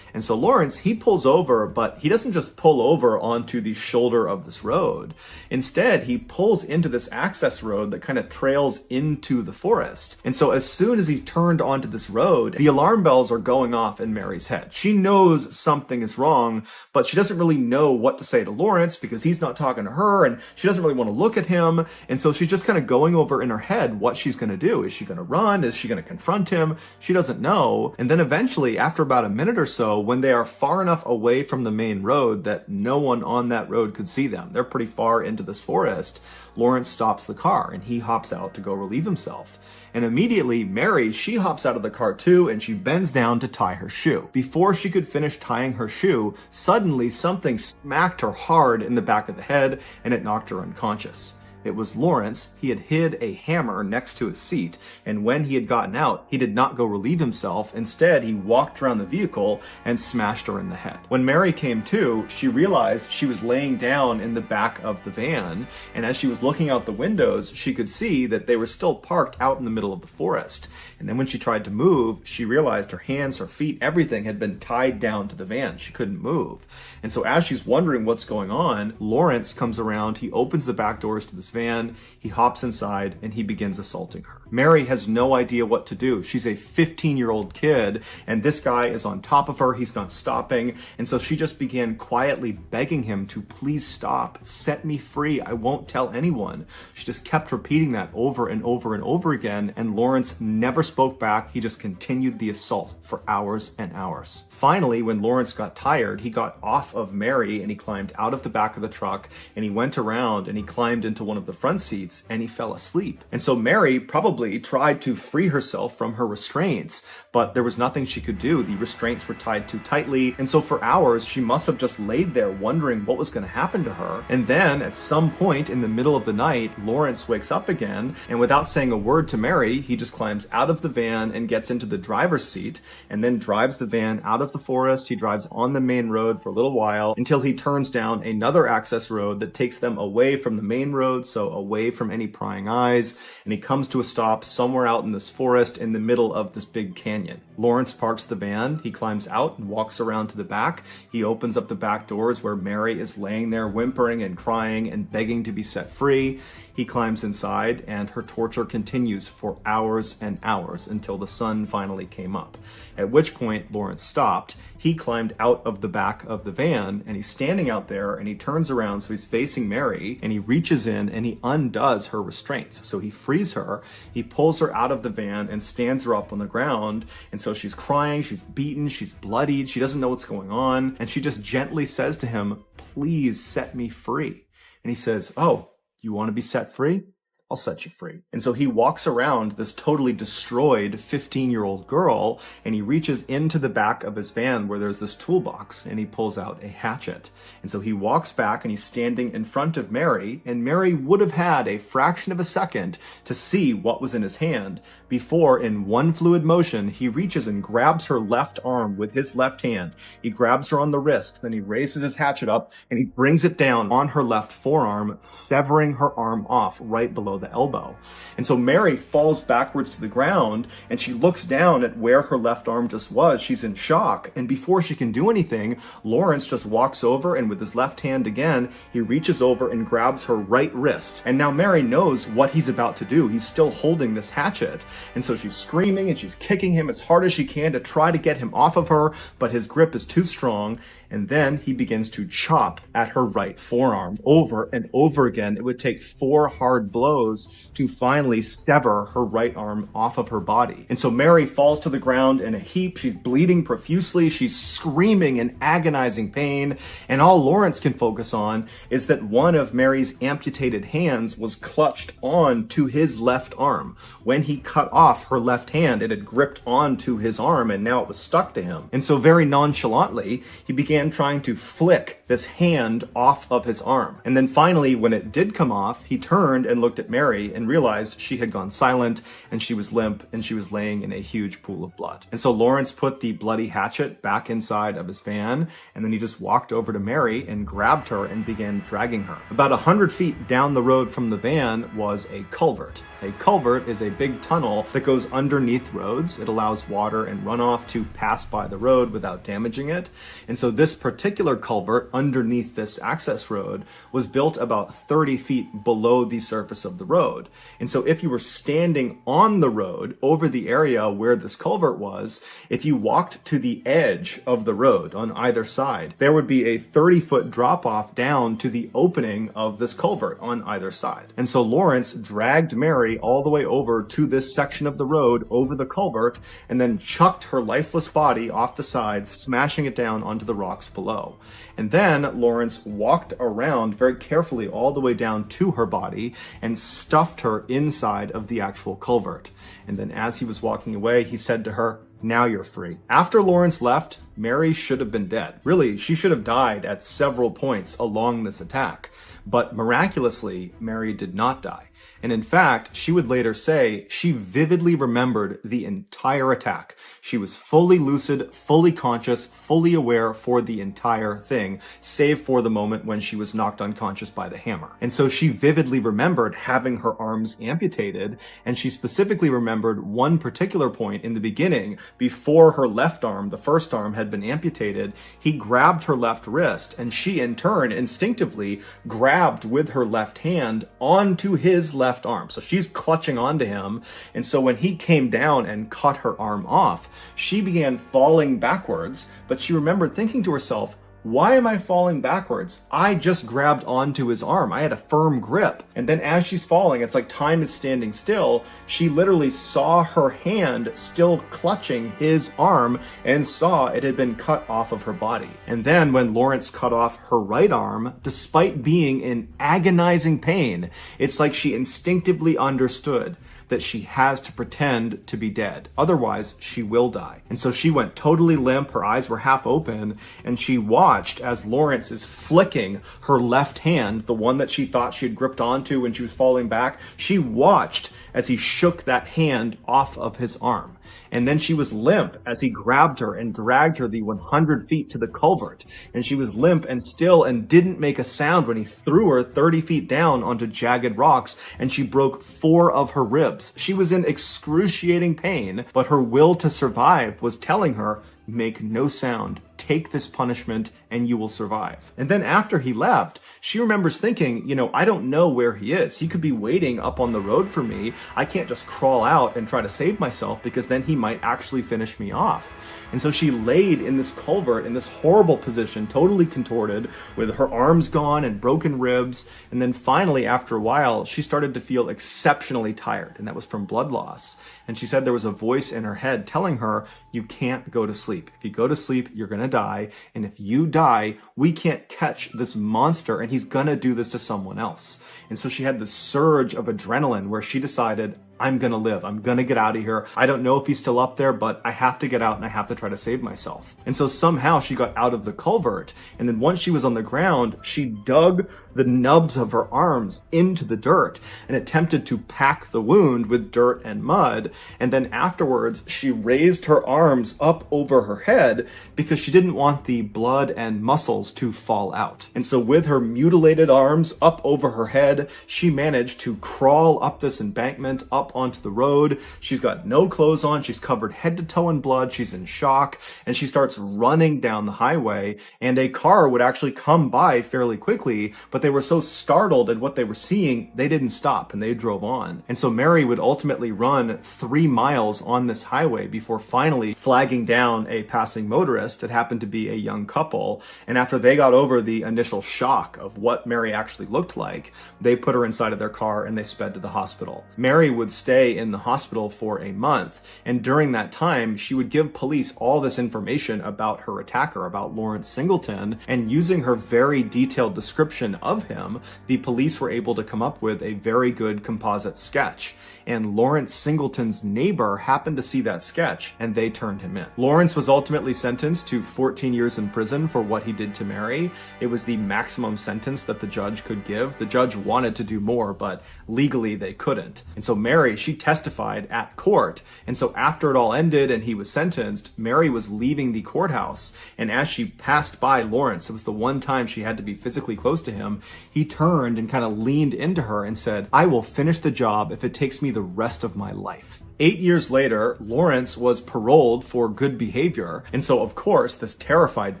And so Lawrence, he pulls over, but he doesn't just pull over onto the shoulder of this road. Instead, he pulls into this access road that kind of trails into the forest. And so as soon as he turned onto this road, the alarm bells are going off in Mary's head. She knows something is wrong, but she doesn't really know what to say to Lawrence because he's not talking to her and she doesn't really want to look at him. And so she's just kind of going over in her head what she's going to do. Is she going to run? Is she going to confront him? She doesn't know. And then eventually, after about a minute or so, when they are far enough away from the main road that no one on that road could see them, they're pretty far into this forest, Lawrence stops the car and he hops out to go relieve himself. And immediately Mary, she hops out of the car too and she bends down to tie her shoe. Before she could finish tying her shoe, suddenly something smacked her hard in the back of the head and it knocked her unconscious. It was Lawrence. He had hid a hammer next to his seat, and when he had gotten out, he did not go relieve himself. Instead, he walked around the vehicle and smashed her in the head. When Mary came to, she realized she was laying down in the back of the van, and as she was looking out the windows, she could see that they were still parked out in the middle of the forest. And then when she tried to move, she realized her hands, her feet, everything had been tied down to the van. She couldn't move. And so as she's wondering what's going on, Lawrence comes around, he opens the back doors to this van, he hops inside, and he begins assaulting her. Mary has no idea what to do. She's a 15-year-old kid, and this guy is on top of her. He's not stopping. And so she just began quietly begging him to please stop, set me free. I won't tell anyone. She just kept repeating that over and over and over again, and Lawrence never spoke back. He just continued the assault for hours and hours. Finally, when Lawrence got tired, he got off of Mary and he climbed out of the back of the truck and he went around and he climbed into one of the front seats and he fell asleep. And so Mary probably tried to free herself from her restraints, but there was nothing she could do. The restraints were tied too tightly. And so for hours, she must have just laid there wondering what was going to happen to her. And then at some point in the middle of the night, Lawrence wakes up again, and without saying a word to Mary, he just climbs out of the van and gets into the driver's seat and then drives the van out of the forest. He drives on the main road for a little while until he turns down another access road that takes them away from the main road, so away from any prying eyes, and he comes to a stop somewhere out in this forest in the middle of this big canyon. Lawrence parks the van, he climbs out and walks around to the back. He opens up the back doors where Mary is laying there whimpering and crying and begging to be set free. He climbs inside and her torture continues for hours and hours until the sun finally came up. At which point Lawrence stopped. He climbed out of the back of the van and he's standing out there and he turns around, so he's facing Mary, and he reaches in and he undoes her restraints. So he frees her, he pulls her out of the van and stands her up on the ground. And so she's crying, she's beaten, she's bloodied, she doesn't know what's going on. And she just gently says to him, "Please set me free." And he says, "Oh, you want to be set free? I'll set you free." And so he walks around this totally destroyed 15-year-old girl and he reaches into the back of his van where there's this toolbox and he pulls out a hatchet. And so he walks back and he's standing in front of Mary, and Mary would have had a fraction of a second to see what was in his hand before, in one fluid motion, he reaches and grabs her left arm with his left hand. He grabs her on the wrist, then he raises his hatchet up and he brings it down on her left forearm, severing her arm off right below the elbow. And so Mary falls backwards to the ground and she looks down at where her left arm just was. She's in shock. And before she can do anything, Lawrence just walks over and with his left hand again, he reaches over and grabs her right wrist. And now Mary knows what he's about to do. He's still holding this hatchet. And so she's screaming and she's kicking him as hard as she can to try to get him off of her, but his grip is too strong. And then he begins to chop at her right forearm over and over again. It would take 4 hard blows to finally sever her right arm off of her body. And so Mary falls to the ground in a heap. She's bleeding profusely. She's screaming in agonizing pain. And all Lawrence can focus on is that one of Mary's amputated hands was clutched on to his left arm. When he cut off her left hand, it had gripped onto his arm and now it was stuck to him. And so very nonchalantly, he began trying to flick this hand off of his arm. And then finally, when it did come off, he turned and looked at Mary and realized she had gone silent and she was limp and she was laying in a huge pool of blood. And so Lawrence put the bloody hatchet back inside of his van, and then he just walked over to Mary and grabbed her and began dragging her. About 100 feet down the road from the van was a culvert. A culvert is a big tunnel that goes underneath roads. It allows water and runoff to pass by the road without damaging it. And so this particular culvert underneath this access road was built about 30 feet below the surface of the road. And so if you were standing on the road over the area where this culvert was, if you walked to the edge of the road on either side, there would be a 30-foot drop off down to the opening of this culvert on either side. And so Lawrence dragged Mary all the way over to this section of the road over the culvert and then chucked her lifeless body off the side, smashing it down onto the rocks below. And then Lawrence walked around very carefully all the way down to her body and stuffed her inside of the actual culvert. And then as he was walking away, he said to her, "Now you're free." After Lawrence left, Mary should have been dead. Really, she should have died at several points along this attack. But miraculously, Mary did not die. And in fact, she would later say she vividly remembered the entire attack. She was fully lucid, fully conscious, fully aware for the entire thing, save for the moment when she was knocked unconscious by the hammer. And so she vividly remembered having her arms amputated, and she specifically remembered one particular point in the beginning, before her left arm, the first arm, had been amputated. He grabbed her left wrist, and she in turn instinctively grabbed with her left hand onto his left left arm. So she's clutching onto him. And so when he came down and cut her arm off, she began falling backwards. But she remembered thinking to herself, why am I falling backwards? I just grabbed onto his arm. I had a firm grip. And then as she's falling, it's like time is standing still. She literally saw her hand still clutching his arm and saw it had been cut off of her body. And then when Lawrence cut off her right arm, despite being in agonizing pain, it's like she instinctively understood that she has to pretend to be dead. Otherwise, she will die. And so she went totally limp, her eyes were half open, and she watched as Lawrence is flicking her left hand, the one that she thought she had gripped onto when she was falling back. She watched as he shook that hand off of his arm. And then she was limp as he grabbed her and dragged her the 100 feet to the culvert. And she was limp and still and didn't make a sound when he threw her 30 feet down onto jagged rocks, and she broke 4 of her ribs. She was in excruciating pain, but her will to survive was telling her, make no sound. Take this punishment and you will survive. And then after he left, she remembers thinking, I don't know where he is. He could be waiting up on the road for me. I can't just crawl out and try to save myself because then he might actually finish me off. And so she laid in this culvert in this horrible position, totally contorted, with her arms gone and broken ribs. And then finally, after a while, she started to feel exceptionally tired, and that was from blood loss. And she said there was a voice in her head telling her, you can't go to sleep. If you go to sleep, you're going to die. And if you die, we can't catch this monster, and he's going to do this to someone else. And so she had this surge of adrenaline where she decided, I'm gonna live. I'm gonna get out of here. I don't know if he's still up there, but I have to get out and I have to try to save myself. And so somehow she got out of the culvert. And then once she was on the ground, she dug the nubs of her arms into the dirt and attempted to pack the wound with dirt and mud. And then afterwards, she raised her arms up over her head because she didn't want the blood and muscles to fall out. And so with her mutilated arms up over her head, she managed to crawl up this embankment, up onto the road. She's got no clothes on. She's covered head to toe in blood. She's in shock, and she starts running down the highway, and a car would actually come by fairly quickly, but they were so startled at what they were seeing, they didn't stop and they drove on. And so Mary would ultimately run 3 miles on this highway before finally flagging down a passing motorist. It happened to be a young couple. And after they got over the initial shock of what Mary actually looked like, they put her inside of their car and they sped to the hospital. Mary would stay in the hospital for a month. And during that time, she would give police all this information about her attacker, about Lawrence Singleton. And using her very detailed description of him, the police were able to come up with a very good composite sketch. And Lawrence Singleton's neighbor happened to see that sketch, and they turned him in. Lawrence was ultimately sentenced to 14 years in prison for what he did to Mary. It was the maximum sentence that the judge could give. The judge wanted to do more, but legally they couldn't. And so Mary, she testified at court. And so after it all ended and he was sentenced, Mary was leaving the courthouse. And as she passed by Lawrence, it was the one time she had to be physically close to him, he turned and kind of leaned into her and said, I will finish the job if it takes me the rest of my life. 8 years later, Lawrence was paroled for good behavior. And so, of course, this terrified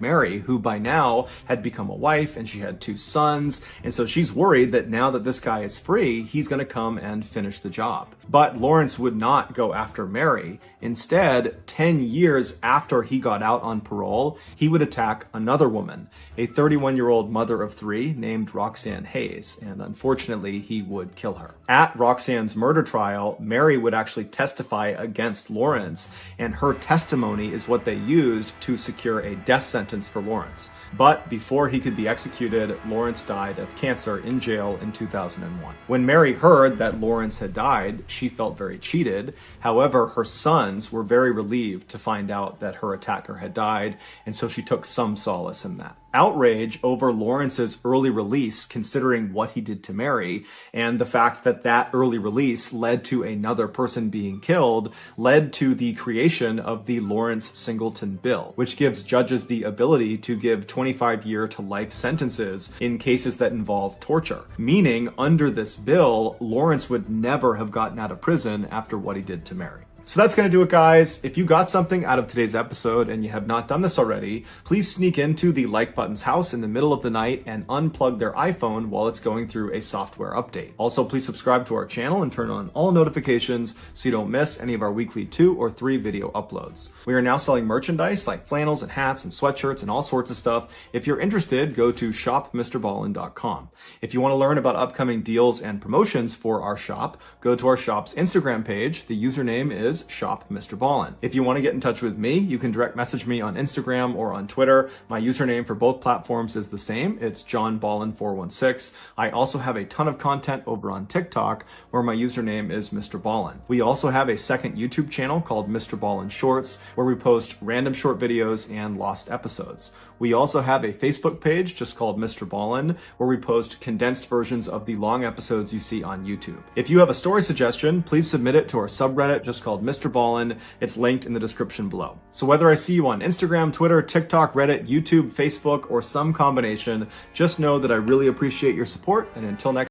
Mary, who by now had become a wife and she had 2 sons. And so she's worried that now that this guy is free, he's going to come and finish the job. But Lawrence would not go after Mary. Instead, 10 years after he got out on parole, he would attack another woman, a 31-year-old mother of 3 named Roxanne Hayes. And unfortunately, he would kill her. At Roxanne's murder trial, Mary would actually testify against Lawrence, and her testimony is what they used to secure a death sentence for Lawrence. But before he could be executed, Lawrence died of cancer in jail in 2001. When Mary heard that Lawrence had died, she felt very cheated. However, her sons were very relieved to find out that her attacker had died, and so she took some solace in that. Outrage over Lawrence's early release, considering what he did to Mary, and the fact that that early release led to another person being killed, led to the creation of the Lawrence Singleton Bill, which gives judges the ability to give 25-year to life sentences in cases that involve torture. Meaning, under this bill, Lawrence would never have gotten out of prison after what he did to Mary. So that's going to do it, guys. If you got something out of today's episode and you have not done this already, please sneak into the like button's house in the middle of the night and unplug their iPhone while it's going through a software update. Also, please subscribe to our channel and turn on all notifications so you don't miss any of our weekly 2 or 3 video uploads. We are now selling merchandise like flannels and hats and sweatshirts and all sorts of stuff. If you're interested, go to shopmrballen.com. If you want to learn about upcoming deals and promotions for our shop, go to our shop's Instagram page. The username is shopmrballen. If you want to get in touch with me, you can direct message me on Instagram or on Twitter. My username for both platforms is the same. It's johnballen416. I also have a ton of content over on TikTok where my username is MrBallen. We also have a second YouTube channel called MrBallen Shorts where we post random short videos and lost episodes. We also have a Facebook page just called MrBallen where we post condensed versions of the long episodes you see on YouTube. If you have a story suggestion, please submit it to our subreddit just called MrBallen. It's linked in the description below. So whether I see you on Instagram, Twitter, TikTok, Reddit, YouTube, Facebook, or some combination, just know that I really appreciate your support, and until next